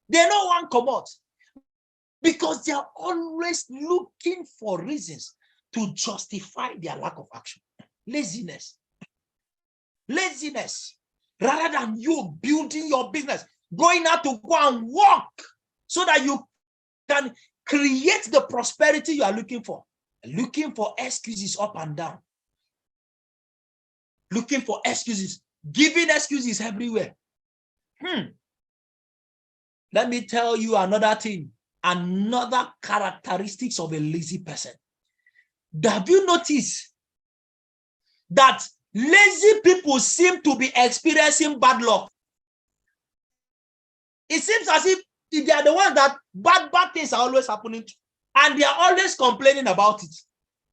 They don't want to come out. Because they are always looking for reasons to justify their lack of action. Laziness. Laziness. Rather than you building your business, going out to go and work so that you can create the prosperity you are looking for. Looking for excuses up and down. Looking for excuses. Giving excuses everywhere. Let me tell you another thing. Another characteristics of a lazy person. Have you noticed that lazy people seem to be experiencing bad luck? It seems as if they are the ones that bad things are always happening to, and they are always complaining about it.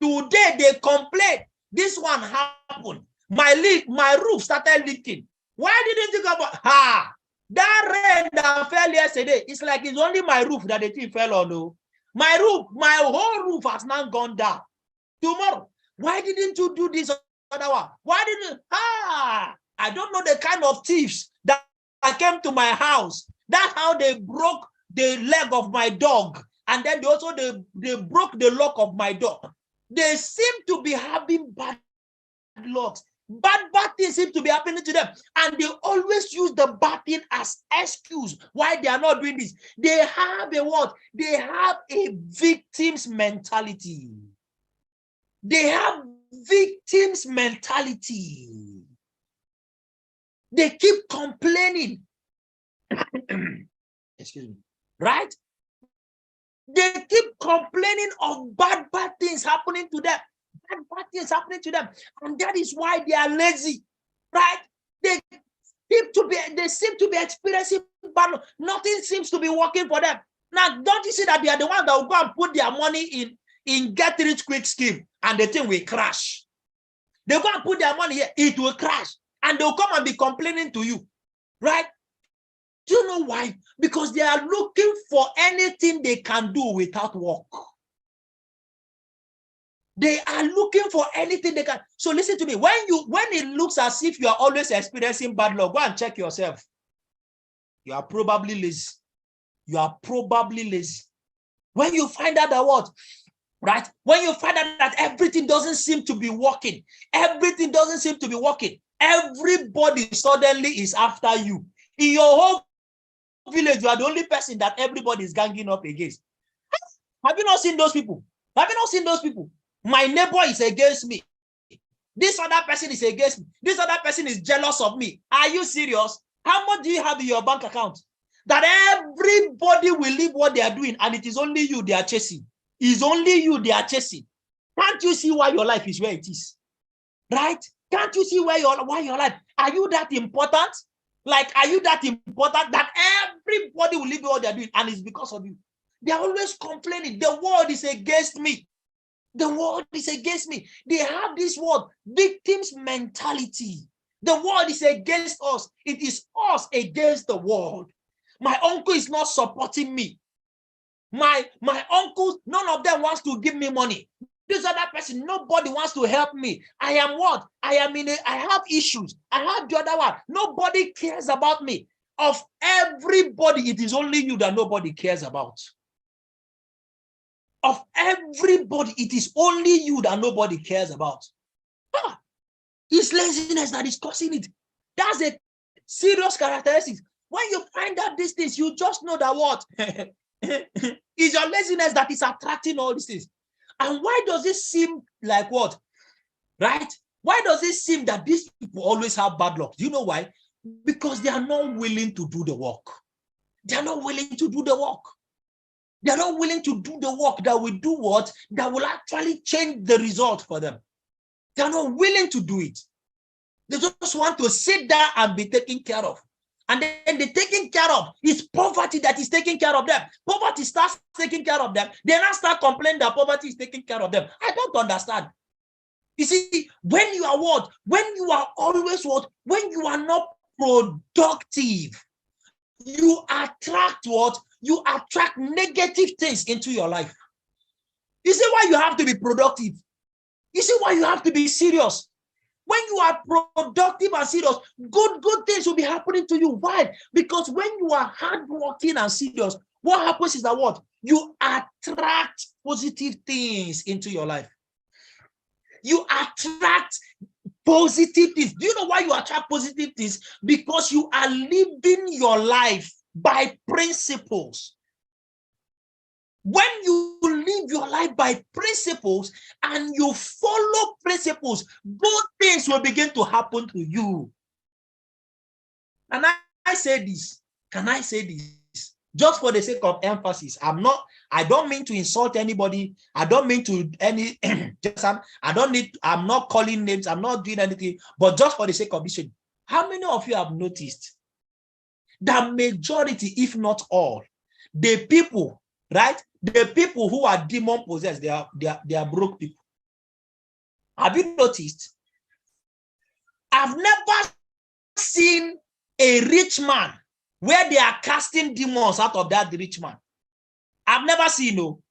Today they complain. This one happened. My roof started leaking. Why didn't you go about that rain that fell yesterday? It's like it's only my roof that the thing fell on. No, my whole roof has now gone down. Tomorrow, why didn't you do this other one? Why didn't I don't know the kind of thieves that came to my house. That's how they broke the leg of my dog, and then they broke the lock of my door. They seem to be having bad lucks. Bad things seem to be happening to them, and they always use the bad thing as excuse why they are not doing this. They have a what? They have a victim's mentality. They have victim's mentality. They keep complaining. Excuse me. Right? They keep complaining of bad things happening to them. Bad things happening to them. And that is why they are lazy. Right? They seem to be experiencing bad. Nothing seems to be working for them. Now, don't you see that they are the ones that will go and put their money in get rich quick scheme, and the thing will crash. They go and put their money here, it will crash. And they'll come and be complaining to you. Right? Do you know why? Because they are looking for anything they can do without work. They are looking for anything they can. So listen to me. When it looks as if you are always experiencing bad luck, go and check yourself. You are probably lazy. You are probably lazy. When you find out that what? Right? When you find out that everything doesn't seem to be working, everything doesn't seem to be working, everybody suddenly is after you. In your whole village, you are the only person that everybody is ganging up against. Have you not seen those people? Have you not seen those people? My neighbor is against me. This other person is against me. This other person is jealous of me. Are you serious? How much do you have in your bank account? That everybody will leave what they are doing, and it is only you they are chasing. It's only you they are chasing. Can't you see why your life is where it is? Right? Can't you see why your life? Are you that important? Like, are you that important that everybody will leave what they're doing, and it's because of you? They're always complaining. The world is against me. The world is against me. They have this word, victim's mentality. The world is against us. It is us against the world. My uncle is not supporting me. My uncles, none of them wants to give me money. This other person, nobody wants to help me. I am what? I have issues. I have the other one. Nobody cares about me. Of everybody, it is only you that nobody cares about. Of everybody, it is only you that nobody cares about. It's laziness that is causing it. That's a serious characteristic. When you find out these things, you just know that what? It's your laziness that is attracting all these things. And why does it seem like what? Right? Why does it seem that these people always have bad luck? Do you know why? Because they are not willing to do the work. They are not willing to do the work. They are not willing to do the work that will do what? That will actually change the result for them. They are not willing to do it. They just want to sit there and be taken care of. And then the taking care of is poverty that is taking care of them. Poverty starts taking care of them. They now start complaining that poverty is taking care of them. I don't understand. You see, when you are what? When you are always what? When you are not productive, you attract what? You attract negative things into your life. You see why you have to be productive? You see why you have to be serious? When you are productive and serious, good things will be happening to you. Why? Because when you are hardworking and serious, what happens is that what? You attract positive things into your life. You attract positive things. Do you know why you attract positive things? Because you are living your life by principles. When you live your life by principles and you follow principles, good things will begin to happen to you. And I say this, can I say this? Just for the sake of emphasis, I don't mean to insult anybody. I don't mean to I'm not calling names. I'm not doing anything, but just for the sake of this, how many of you have noticed that majority, if not all, the people, right? The people who are demon possessed, they are broke people. Have you noticed? I've never seen a rich man where they are casting demons out of that rich man. I've never seen, no.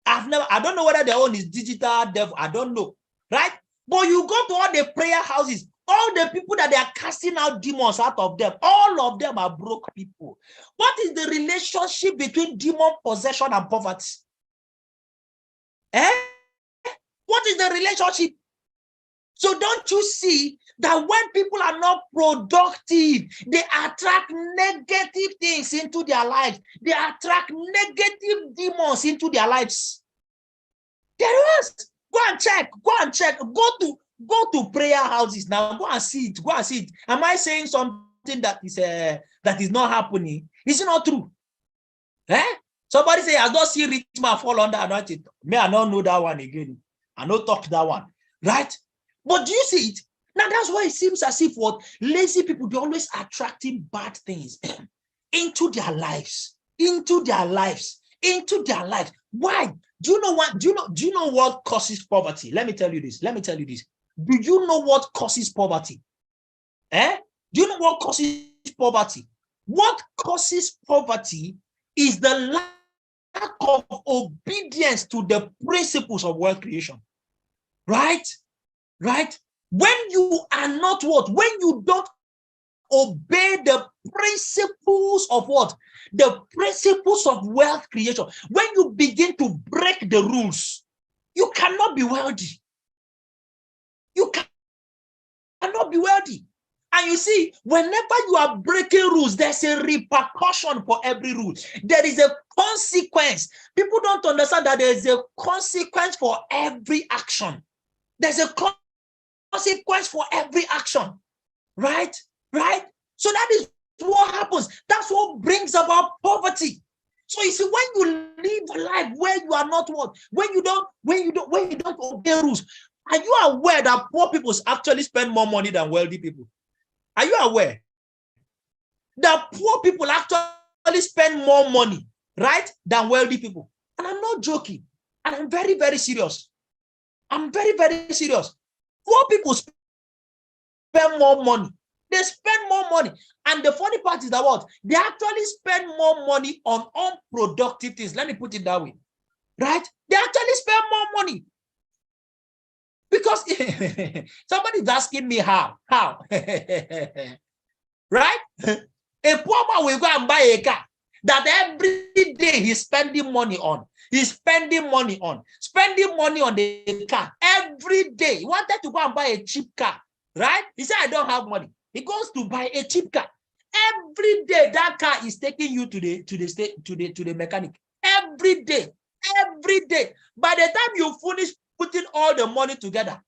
I don't know whether their own is digital devil. I don't know, right? But you go to all the prayer houses, all the people that they are casting out demons out of them, all of them are broke people. What is the relationship between demon possession and poverty? What is the relationship? So don't you see that when people are not productive, they attract negative things into their lives. They attract negative demons into their lives. There is. Go and check. Go to prayer houses now. Go and see it. Am I saying something that is not happening? Is it not true? Somebody say, I don't see rich man fall under anointing. May I not know that one again. I not talk that one. Right? But do you see it? Now that's why it seems as if what lazy people, they're always attracting bad things into their lives. Why? Do you know what? Do you know what causes poverty? Let me tell you this. Do you know what causes poverty? Do you know what causes poverty? What causes poverty is the lack of obedience to the principles of wealth creation. Right? When you are not what? When you don't obey the principles of what? The principles of wealth creation. When you begin to break the rules, you cannot be wealthy. You cannot be wealthy. And you see, whenever you are breaking rules, there's a repercussion for every rule. There is a consequence. People don't understand that there is a consequence for every action. There's a consequence for every action. Right? So that is what happens. That's what brings about poverty. So you see, when you live a life where you are not what, when you don't obey rules, are you aware that poor people actually spend more money than wealthy people? Are you aware that poor people actually spend more money, right, than wealthy people? And I'm not joking. And I'm very, very serious. Poor people spend more money. They spend more money. And the funny part is that what? They actually spend more money on unproductive things. Let me put it that way. Right? They actually spend more money. Because somebody's asking me how. Right? A poor man will go and buy a car that every day he's spending money on. Spending money on the car every day. He wanted to go and buy a cheap car. Right? He said, I don't have money. He goes to buy a cheap car. Every day that car is taking you to the mechanic. Every day. Every day. By the time you finish putting all the money together,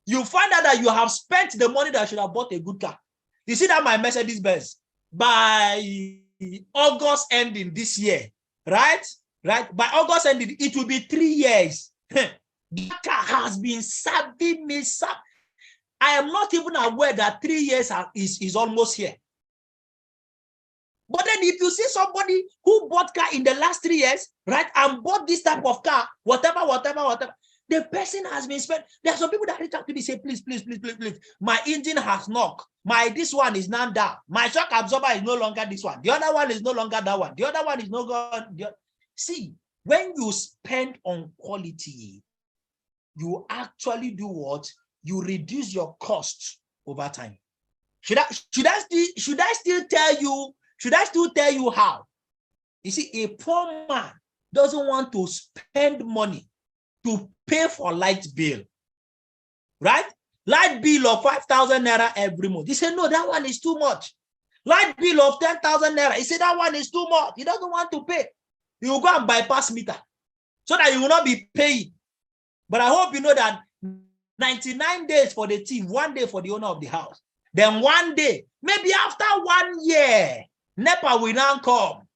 you find out that you have spent the money that should have bought a good car. You see that my Mercedes Benz, by August ending this year, right? By August ending, it will be 3 years. That car has been serving me. I am not even aware that 3 years is almost here. But then if you see somebody who bought car in the last 3 years, right, and bought this type of car, whatever, the person has been spent. There are some people that reach out to me, say, please, my engine has knocked. This one is now down. My shock absorber is no longer this one. The other one is no longer that one. The other one is no longer. See, when you spend on quality, you actually do what? You reduce your costs over time. Should I still tell you how? You see, a poor man doesn't want to spend money to pay for light bill, right? Light bill of 5,000 naira every month. He said, no, that one is too much. Light bill of 10,000 naira. He said, that one is too much. He doesn't want to pay. He will go and bypass meter so that you will not be paying. But I hope you know that 99 days for the team, 1 day for the owner of the house. Then 1 day, maybe after 1 year, NEPA will now come.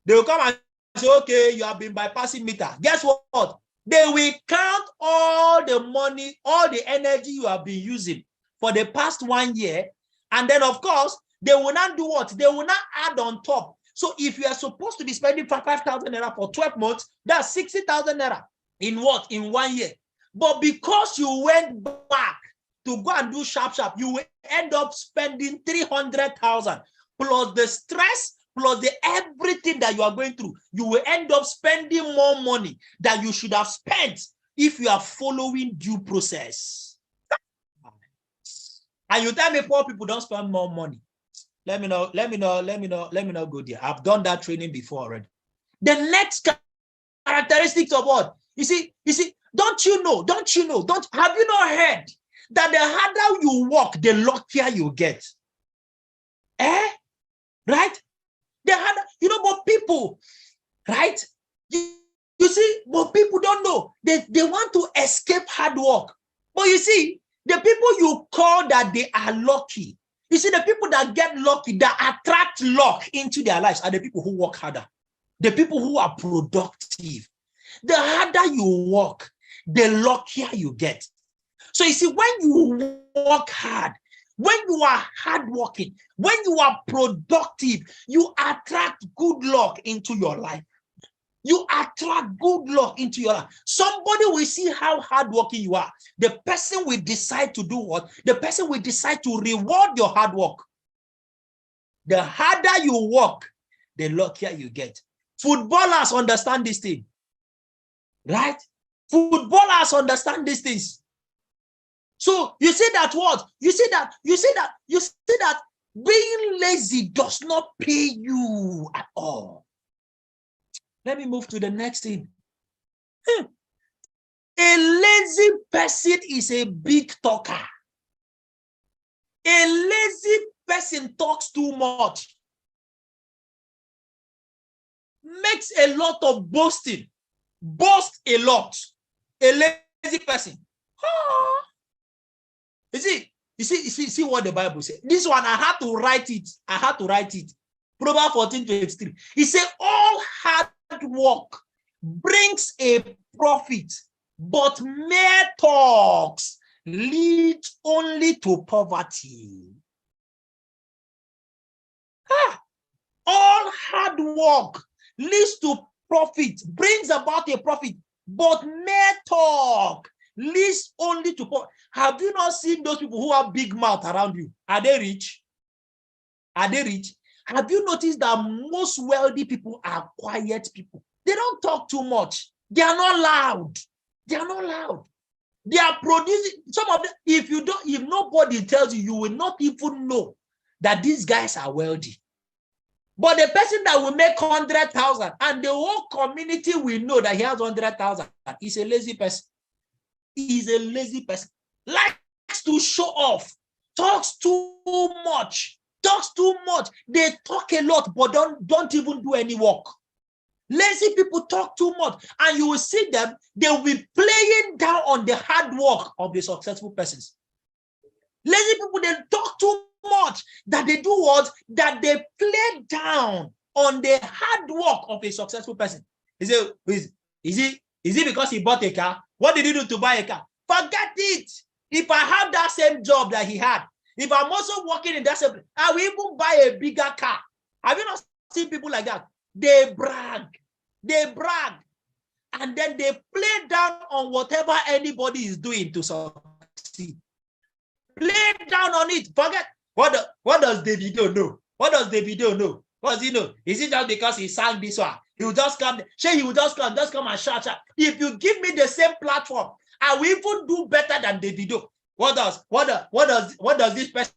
They will come and say, okay, you have been bypassing meter. Guess what? They will count all the money, all the energy you have been using for the past 1 year. And then, of course, they will not do what? They will not add on top. So if you are supposed to be spending 5,000 naira for 12 months, that's 60,000 naira. In what? In 1 year. But because you went back to go and do sharp, you will end up spending 300,000 plus the stress, plus the everything that you are going through. You will end up spending more money than you should have spent if you are following due process. And you tell me poor people don't spend more money. Let me not go there. I've done that training before already. The next characteristics of what? You see, have you not heard that the harder you work, the luckier you get? Right? The harder, but people, right? You see, but people don't know. They want to escape hard work. But you see, the people you call that they are lucky, you see, the people that get lucky, that attract luck into their lives are the people who work harder, the people who are productive. The harder you work, the luckier you get. So you see, when you work hard, when you are hardworking, when you are productive, you attract good luck into your life. You attract good luck into your life. Somebody will see how hardworking you are. The person will decide to do what? The person will decide to reward your hard work. The harder you work, the luckier you get. Footballers understand this thing. Right? Footballers understand these things. So you see that what? You see that being lazy does not pay you at all. Let me move to the next thing. A lazy person is a big talker. A lazy person talks too much. Makes a lot of boasting. Boast a lot. A lazy person. You see what the Bible says. This one, I had to write it. Proverbs 14:23. He said, all hard work brings a profit, but mere talks lead only to poverty. All hard work leads to profit, brings about a profit, but mere talk leads only to poverty. Have you not seen those people who have big mouth around you? Are they rich? Have you noticed that most wealthy people are quiet people? They don't talk too much. They are not loud. They are producing some of them. If nobody tells you, you will not even know that these guys are wealthy. But the person that will make 100,000 and the whole community will know that he has 100,000 is a lazy person. Likes to show off. talks too much. Talks too much. They talk a lot, but don't even do any work. Lazy people talk too much, and you will see them, they will be playing down on the hard work of the successful persons. Lazy people, they talk too much that they do what? That they play down on the hard work of a successful person. Is it because he bought a car? What did he do to buy a car? Forget it. If I have that same job that he had, if I'm also working in that same place, I will even buy a bigger car. Have you not seen people like that? They brag, and then they play down on whatever anybody is doing to succeed. Play down on it. Forget what does Davido know? What does Davido know? What does he know? Is it just because he sang this one? He will just come. He will just come and shout. If you give me the same platform, I will even do better than Davido. What does this person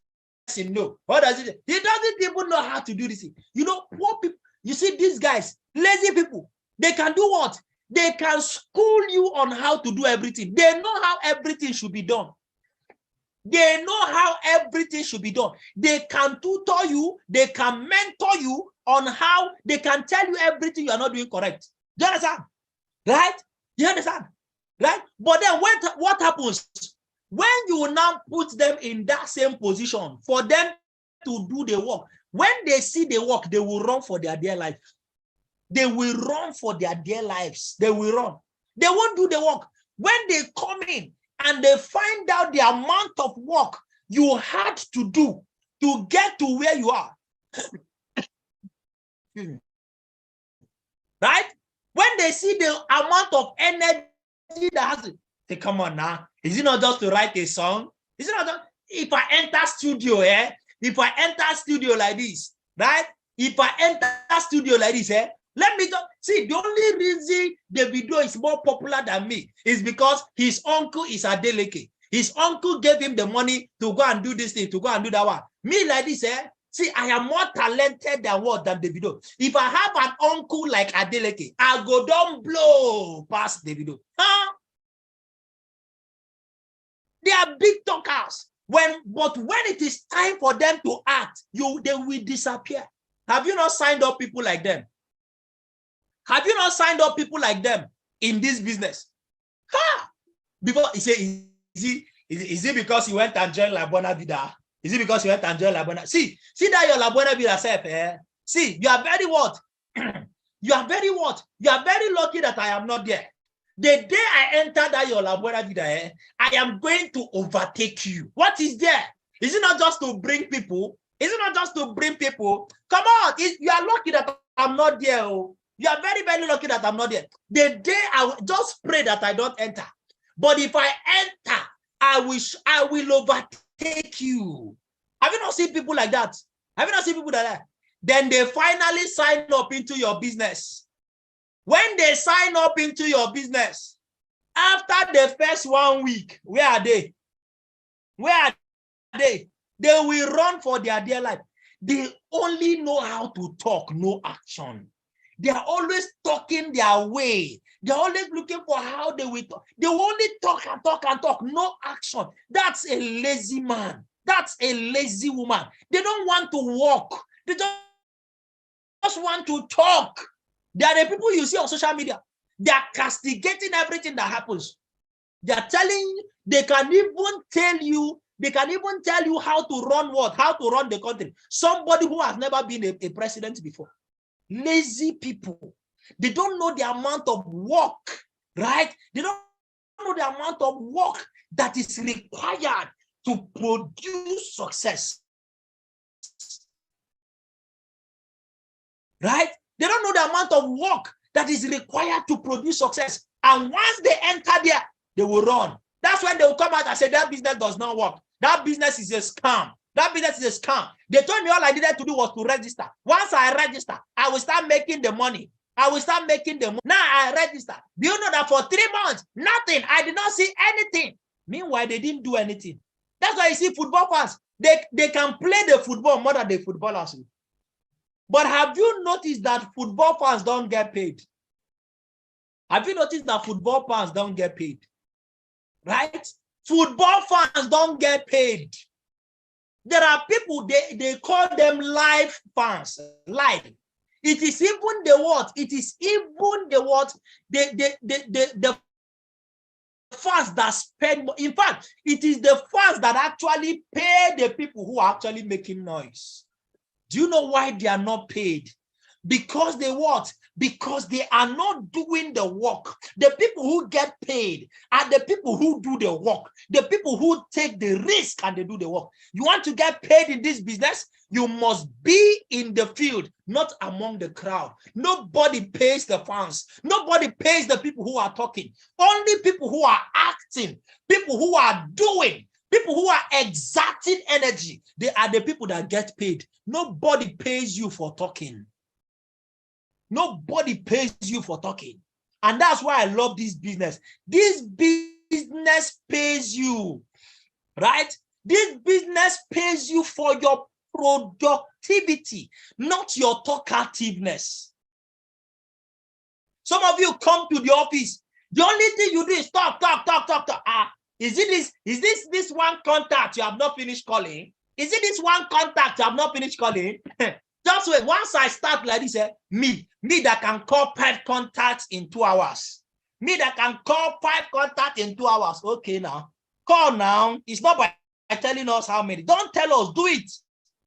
know? What does it? He doesn't even know how to do this. You know, poor people. You see, these guys, lazy people, they can do what? They can school you on how to do everything. They know how everything should be done. They know how everything should be done. They can tutor you. They can mentor you on how they can tell you everything you are not doing correct. Do you understand? Right? You understand? Right? But then what happens? When you now put them in that same position for them to do the work, when they see the work, they will run for their dear life. They will run for their dear lives. They will run. They won't do the work. When they come in and they find out the amount of work you had to do to get to where you are. Right? When they see the amount of energy that has it, they come on now. Is it not just to write a song? Is it not just, if I enter studio, if I enter studio like this, right? If I enter studio like this, let me just see, the only reason Davido is more popular than me is because his uncle is Adeleke. His uncle gave him the money to go and do this thing, to go and do that one. Me like this, see, I am more talented than Davido. If I have an uncle like Adeleke, I'll go down blow past Davido. Huh? They are big talkers. But when it is time for them to act, they will disappear. Have you not signed up people like them? Have you not signed up people like them in this business? Ha! Because he said, is it because you went and joined La Buena Vida? Is it because you went and joined La Buena? See that your La Buena Vida self, See, you are very what? You are very what? You are very lucky that I am not there. The day I enter that your La Buena Vida, I am going to overtake you. What is there? Is it not just to bring people? Is it not just to bring people? Come on, you are lucky that I'm not there. Oh. You are very, very lucky that I'm not there. The day I just pray that I don't enter. But if I enter, I will overtake you. Have you not seen people like that? Have you not seen people like that? Then they finally sign up into your business. When they sign up into your business, after the first 1 week, where are they? Where are they? They will run for their dear life. They only know how to talk, no action. They are always talking their way. They're always looking for how they will talk. They will only talk and talk and talk, no action. That's a lazy man. That's a lazy woman. They don't want to walk. They just want to talk. They are the people you see on social media. They are castigating everything that happens. They are telling you, they can even tell you how to run what? How to run the country. Somebody who has never been a president before. Lazy people. They don't know the amount of work, right? They don't know the amount of work that is required to produce success. Right? They don't know the amount of work that is required to produce success. And once they enter there, they will run. That's when they will come out and say that business does not work. That business is a scam. That business is a scam. They told me all I needed to do was to register. Once I register, I will start making the money. I will start making the money. Now I register. Do you know that for 3 months, nothing, I did not see anything. Meanwhile, they didn't do anything. That's why you see football fans, they can play the football more than the footballers. But have you noticed that football fans don't get paid? Have you noticed that football fans don't get paid? Right? Football fans don't get paid. There are people, they call them live fans. Live. It is even the what? It is even the what? The fans that spend more. In fact, it is the fans that actually pay the people who are actually making noise. Do you know why they are not paid? Because they what? Because they are not doing the work. The people who get paid are the people who do the work. The people who take the risk and they do the work. You want to get paid in this business? You must be in the field, not among the crowd. Nobody pays the fans. Nobody pays the people who are talking. Only people who are acting, people who are doing, people who are exerting energy, they are the people that get paid. Nobody pays you for talking. Nobody pays you for talking. And that's why I love this business. This business pays you, right? This business pays you for your productivity, not your talkativeness. Some of you come to the office. The only thing you do is talk. Is this one contact you have not finished calling? Is it this one contact you have not finished calling? Just wait. Once I start like this, me that can call 5 contacts in 2 hours. Me that can call 5 contacts in 2 hours. Okay, now. Call now. It's not by telling us how many. Don't tell us. Do it.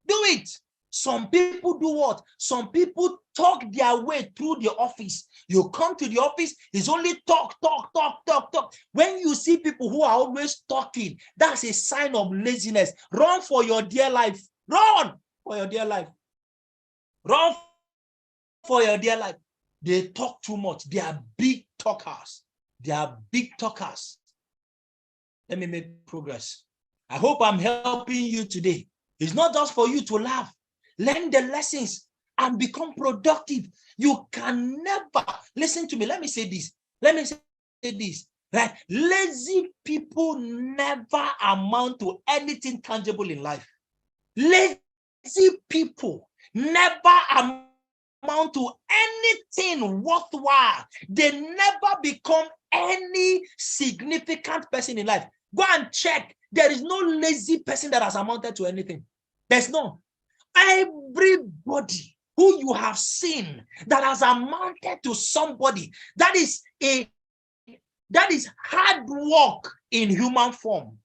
Do it. Some people do what? Some people talk their way through the office. You come to the office, it's only talk. When you see people who are always talking, that's a sign of laziness. Run for your dear life. Run for your dear life. Run for your dear life. They talk too much. They are big talkers. They are big talkers. Let me make progress. I hope I'm helping you today. It's not just for you to laugh. Learn the lessons and become productive. You can never, listen to me. Let me say this. Right? Lazy people never amount to anything tangible in life. Lazy people never amount to anything worthwhile. They never become any significant person in life. Go and check. There is no lazy person that has amounted to anything. There's no. Everybody who you have seen that has amounted to somebody, that is hard work in human form.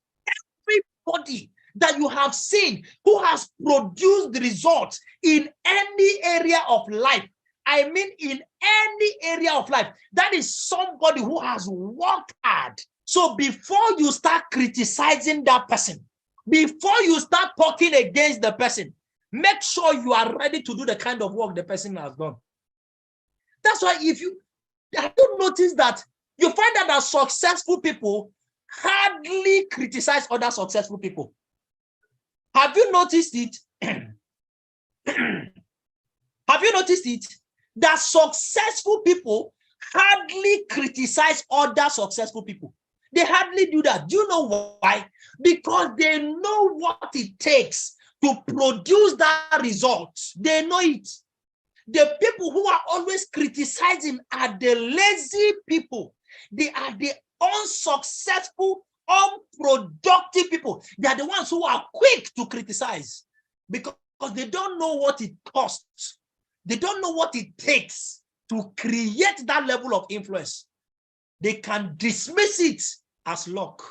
Everybody that you have seen who has produced results in any area of life, I mean in any area of life, that is somebody who has worked hard. So before you start criticizing that person, before you start talking against the person, make sure you are ready to do the kind of work the person has done. That's why have you noticed that you find that successful people hardly criticize other successful people? Have you noticed it? Have you noticed it? That successful people hardly criticize other successful people. They hardly do that. Do you know why? Because they know what it takes to produce that result. They know it. The people who are always criticizing are the lazy people. They are the unsuccessful, unproductive people. They are the ones who are quick to criticize because they don't know what it costs. They don't know what it takes to create that level of influence. They can dismiss it as luck.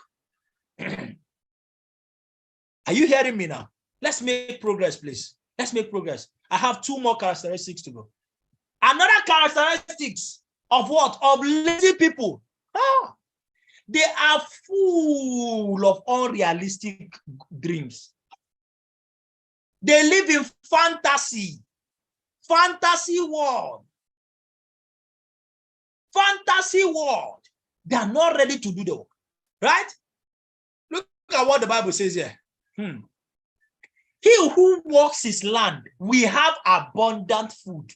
Are you hearing me now? Let's make progress, please. Let's make progress. I have 2 more characteristics to go. Another characteristics of what? Of lazy people. They are full of unrealistic dreams. They live in fantasy world. Fantasy world. They are not ready to do the work. Right? Look at what the Bible says here. He who walks his land will have abundant food.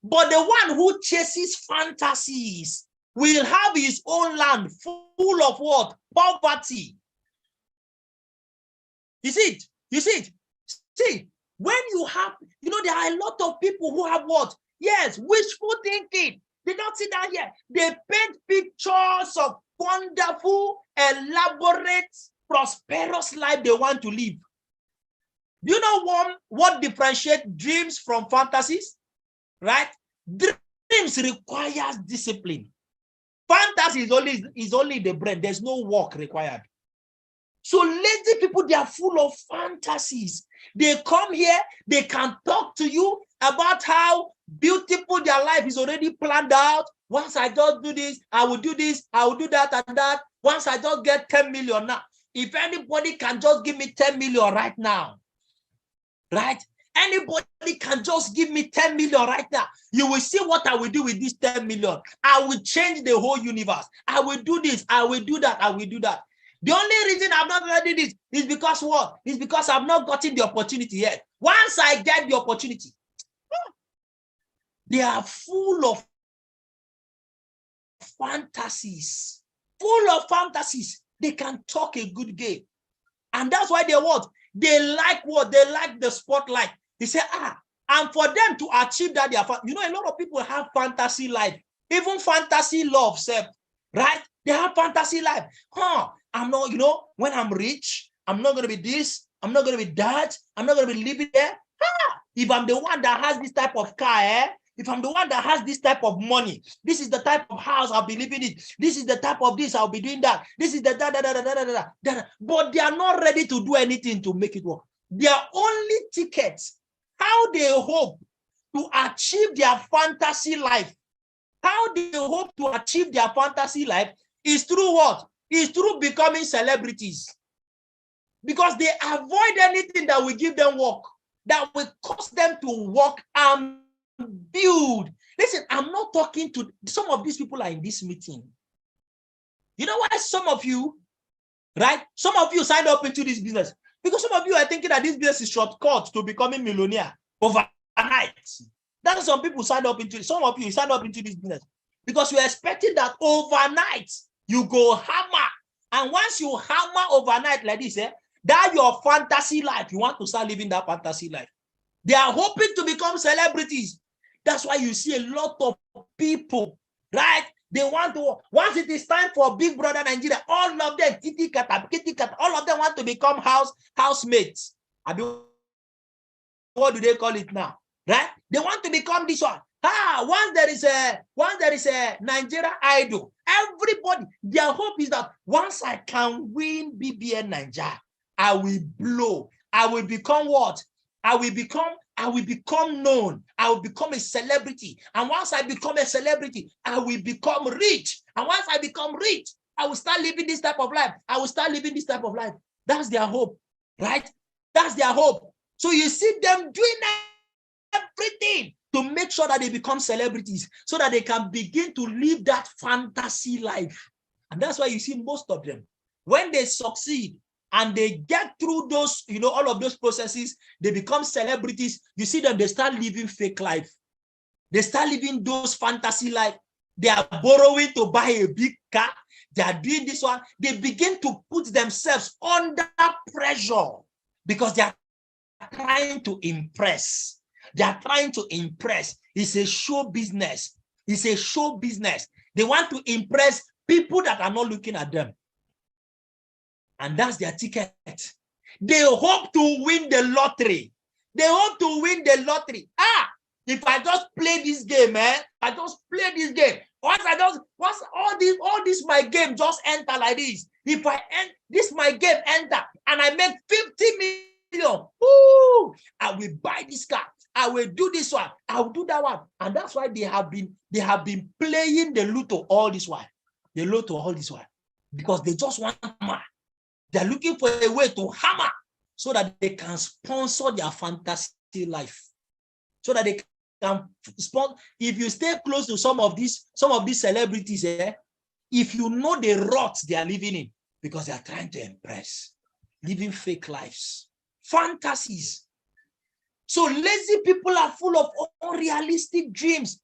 But the one who chases fantasies will have his own land full of what? Poverty. You see it? You see it? See, when you have, there are a lot of people who have what? Yes, wishful thinking. They don't sit down here. They paint pictures of wonderful, elaborate, prosperous life they want to live. Do you know what differentiates dreams from fantasies? Right? Dreams requires discipline. Fantasy is only the brain. There's no work required. So lazy people, they are full of fantasies. They come here, they can talk to you about how beautiful their life is already planned out. Once I just do this, I will do this, I will do that and that. Once I just get 10 million now. If anybody can just give me 10 million right now, right? Anybody can just give me 10 million right now. You will see what I will do with this 10 million. I will change the whole universe. I will do this, I will do that, I will do that. The only reason I'm not going to do this is because what? It's because I've not gotten the opportunity yet. Once I get the opportunity, they are full of fantasies. Full of fantasies. They can talk a good game. And that's why they what? They like what? They like the spotlight. They say, and for them to achieve that, they are, you know, a lot of people have fantasy life. Even fantasy love, right? They have fantasy life. I'm not, you know, when I'm rich, I'm not going to be this, I'm not going to be that, I'm not going to be living there. If I'm the one that has this type of car, if I'm the one that has this type of money, this is the type of house I'll be living in. This is the type of this I'll be doing that. This is the da. But they are not ready to do anything to make it work. Their only tickets, how they hope to achieve their fantasy life, how they hope to achieve their fantasy life is through what? Is through becoming celebrities. Because they avoid anything that will give them work, that will cause them to work and build. Listen, I'm not talking to some of these people are in this meeting. You know why some of you, right? Some of you signed up into this business because some of you are thinking that this business is shortcut to becoming millionaire overnight. That's some people signed up into it. Some of you signed up into this business because you're expecting that overnight you go hammer. And once you hammer overnight like this, that your fantasy life, you want to start living that fantasy life. They are hoping to become celebrities. That's why you see a lot of people, right? They want to, once it is time for Big Brother Nigeria, all of them, kitty cat, all of them want to become housemates. I mean, what do they call it now? Right? They want to become this one. Once there is a Nigeria idol, everybody, their hope is that once I can win BBN Nigeria, I will blow. I will become what? I will become known. I will become a celebrity. And once I become a celebrity, I will become rich. And once I become rich, I will start living this type of life. I will start living this type of life. That's their hope, right? That's their hope. So you see them doing everything to make sure that they become celebrities so that they can begin to live that fantasy life. And that's why you see most of them, when they succeed and they get through those, you know, all of those processes, they become celebrities. You see them, they start living fake life. They start living those fantasy life. They are borrowing to buy a big car. They are doing this one. They begin to put themselves under pressure because they are trying to impress. They are trying to impress. It's a show business. It's a show business. They want to impress people that are not looking at them. And that's their ticket. They hope to win the lottery. They hope to win the lottery. If I just play this game, I just play this game. Once all this my game just enter like this. If I end this my game enter and I make 50 million, I will buy this car. I will do this one. I will do that one. And that's why they have been playing the lotto all this while. The lotto all this while. Because they just want hammer. They're looking for a way to hammer so that they can sponsor their fantasy life. So that they can sponsor. If you stay close to some of these celebrities, if you know the rot they are living in, because they are trying to impress, living fake lives, fantasies. So lazy people are full of unrealistic dreams.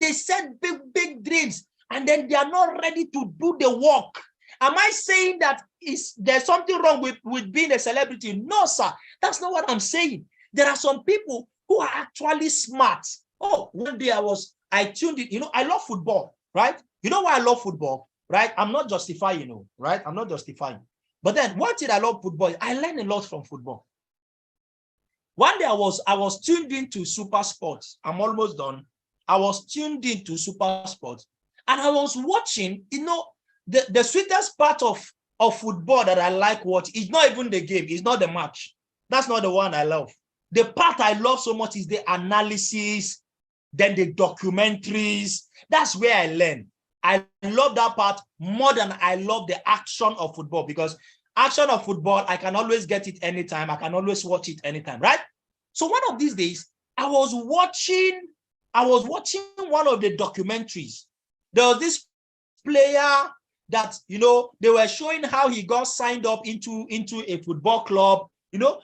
They set big dreams, and then they are not ready to do the work. Am I saying that there's something wrong with being a celebrity? No, sir. That's not what I'm saying. There are some people who are actually smart. One day I tuned it. You know, I love football, right? You know why I love football, right? I'm not justifying, right? I'm not justifying. But then one thing I love football, I learn a lot from football. One day I was tuned into Super Sports. I'm almost done. I was tuned into Super Sports, and I was watching, the sweetest part of football that I like watch is not even the game, it's not the match. That's not the one I love. The part I love so much is the analysis, then the documentaries. That's where I learn. I love that part more than I love the action of football, because action of football, I can always get it anytime. I can always watch it anytime, right? So one of these days, I was watching one of the documentaries. There was this player that, they were showing how he got signed up into a football club,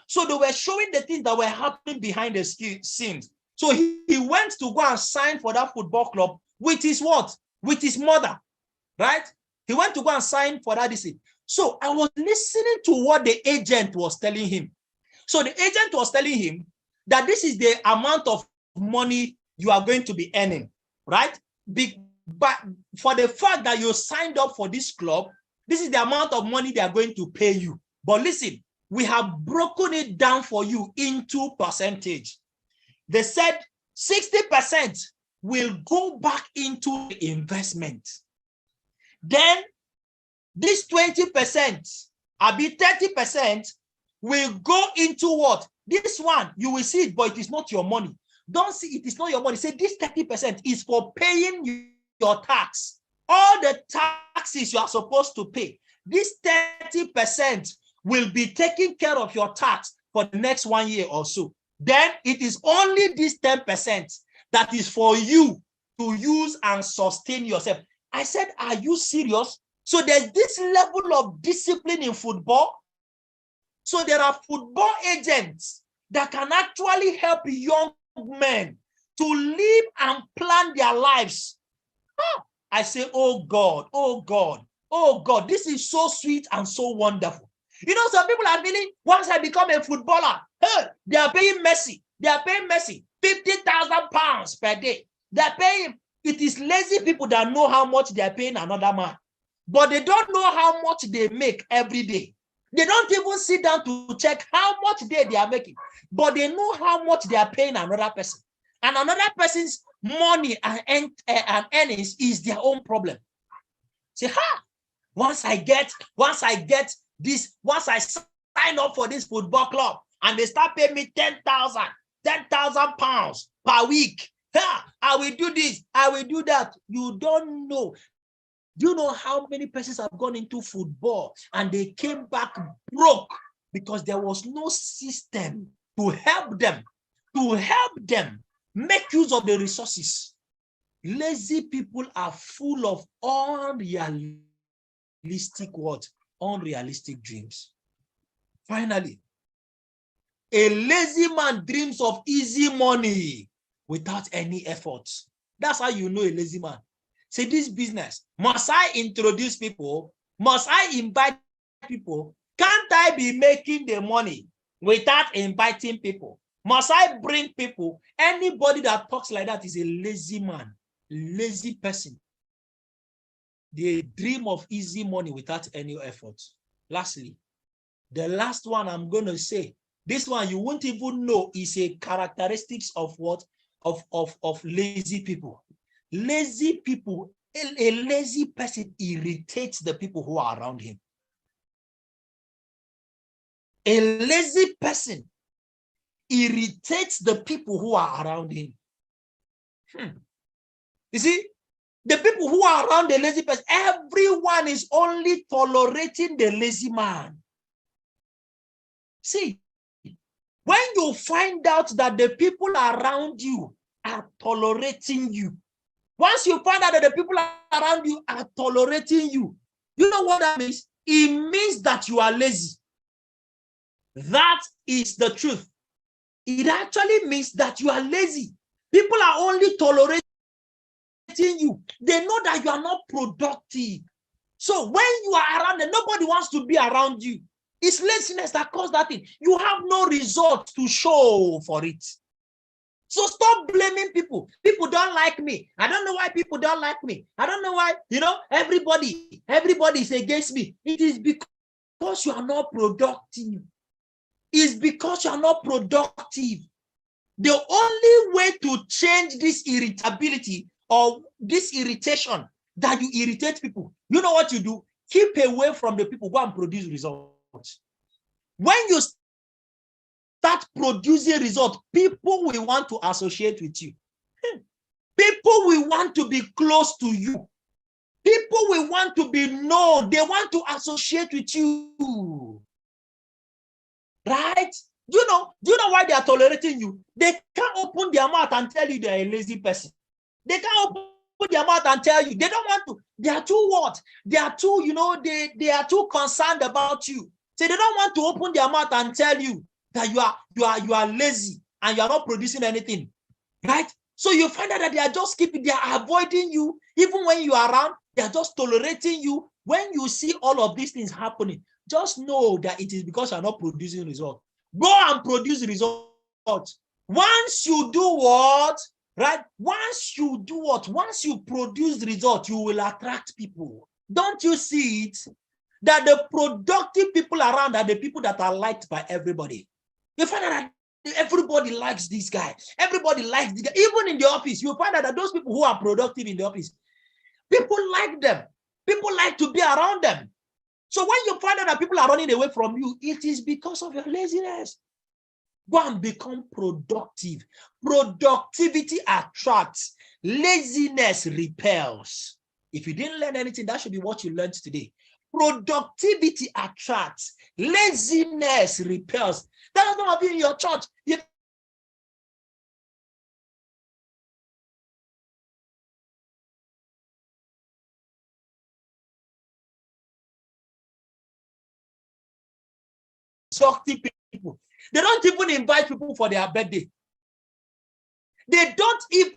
so they were showing the things that were happening behind the scenes. So he went to go and sign for that football club with his what? With his mother, right? He went to go and sign for that. So I was listening to what the agent was telling him. So the agent was telling him that this is the amount of money you are going to be earning, right? But for the fact that you signed up for this club, this is the amount of money they are going to pay you. But listen, we have broken it down for you into percentage. They said 60% will go back into the investment. Then this 20%, I'll be 30%, will go into what? This one, you will see it, but it is not your money. Don't see it is not your money. Say this 30% is for paying your tax. All the taxes you are supposed to pay. This 30% will be taking care of your tax for the next 1 year or so. Then it is only this 10% that is for you to use and sustain yourself. I said, are you serious? So there's this level of discipline in football. So there are football agents that can actually help young men to live and plan their lives. I say, oh God, oh God, oh God, this is so sweet and so wonderful. Some people are feeling, once I become a footballer, hey, they are paying Messi. They are paying Messi 50,000 pounds per day. They are paying. It is lazy people that know how much they are paying another man, but they don't know how much they make every day. They don't even sit down to check how much they are making, but they know how much they are paying another person. And another person's money and earnings is their own problem. Say, once I get this, once I sign up for this football club and they start paying me 10,000 pounds per week, I will do this, I will do that. You don't know. Do you know how many persons have gone into football and they came back broke because there was no system to help them make use of the resources? Lazy people are full of unrealistic dreams. Finally, a lazy man dreams of easy money without any effort. That's how you know a lazy man. Say, this business, must I introduce people? Must I invite people? Can't I be making the money without inviting people? Must I bring people? Anybody that talks like that is a lazy man, lazy person. They dream of easy money without any effort. Lastly, the last one I'm going to say, this one you won't even know is a characteristics of what? Of lazy people. Lazy people, a lazy person irritates the people who are around him. A lazy person irritates the people who are around him. You see, the people who are around the lazy person, everyone is only tolerating the lazy man. See, when you find out that the people around you are tolerating you, once you find out that the people around you are tolerating you, you know what that means? It means that you are lazy. That is the truth. It actually means that you are lazy. People are only tolerating you. They know that you are not productive. So when you are around them, nobody wants to be around you. It's laziness that caused that thing. You have no result to show for it. So stop blaming people. People don't like me. I don't know why people don't like me. I don't know why, everybody is against me. It is because you are not productive. is because you are not productive. The only way to change this irritability or this irritation that you irritate people, you know what you do? Keep away from the people. Go and produce results. When you start producing results, people will want to associate with you. People will want to be close to you. People will want to be known. They want to associate with you. Right? Do you know why they are tolerating you? They can't open their mouth and tell you they are a lazy person. They can't open their mouth and tell you. They don't want to. They are too what? They are too, they are too concerned about you. So they don't want to open their mouth and tell you that you are lazy and you are not producing anything. Right? So you find out that they are just they are avoiding you. Even when you are around, they are just tolerating you. When you see all of these things happening, just know that it is because you are not producing results. Go and produce results. Once you do what? Right? Once you do what? Once you produce results, you will attract people. Don't you see it? That the productive people around are the people that are liked by everybody. You find out that everybody likes this guy. Everybody likes this guy. Even in the office, you find out that those people who are productive in the office, people like them. People like to be around them. So when you find out that people are running away from you, it is because of your laziness. Go and become productive. Productivity attracts. Laziness repels. If you didn't learn anything, that should be what you learned today. Productivity attracts. Laziness repels. That is not in your church. People. They don't even invite people for their birthday. They don't even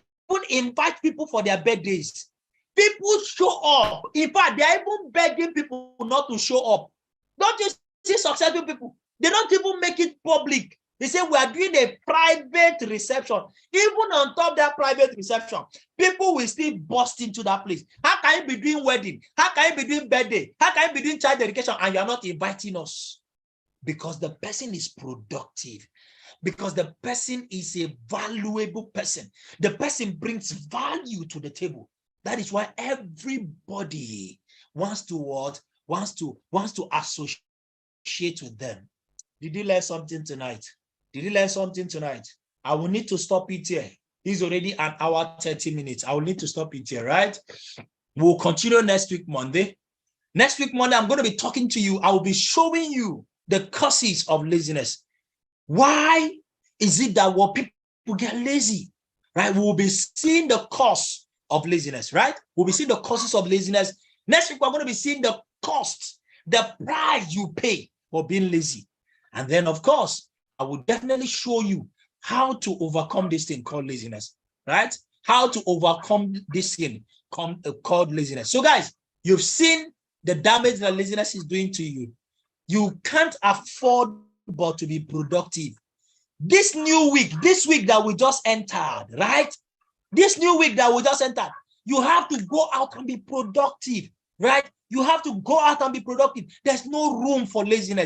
invite people for their birthdays. People show up. In fact, they're even begging people not to show up. Don't you see successful people? They don't even make it public. They say we are doing a private reception. Even on top of that private reception, people will still burst into that place. How can you be doing wedding? How can you be doing birthday? How can you be doing child education and you're not inviting us? Because the person is productive. Because the person is a valuable person. The person brings value to the table. That is why everybody wants to associate with them. Did you learn something tonight? Did you learn something tonight? I will need to stop it here. It's already an hour, 30 minutes. I will need to stop it here, right? We'll continue next week, Monday. Next week, Monday, I'm going to be talking to you. I will be showing you the causes of laziness. Why is it that what people get lazy, right? We will be seeing the cause of laziness, right? We'll be seeing the causes of laziness. Next week, we're going to be seeing the cost, the price you pay for being lazy. And then, of course, I will definitely show you how to overcome this thing called laziness, right? How to overcome this thing called laziness. So, guys, you've seen the damage that laziness is doing to you. You can't afford but to be productive. This week that we just entered, right? This new week that we just entered, you have to go out and be productive, right? You have to go out and be productive. There's no room for laziness.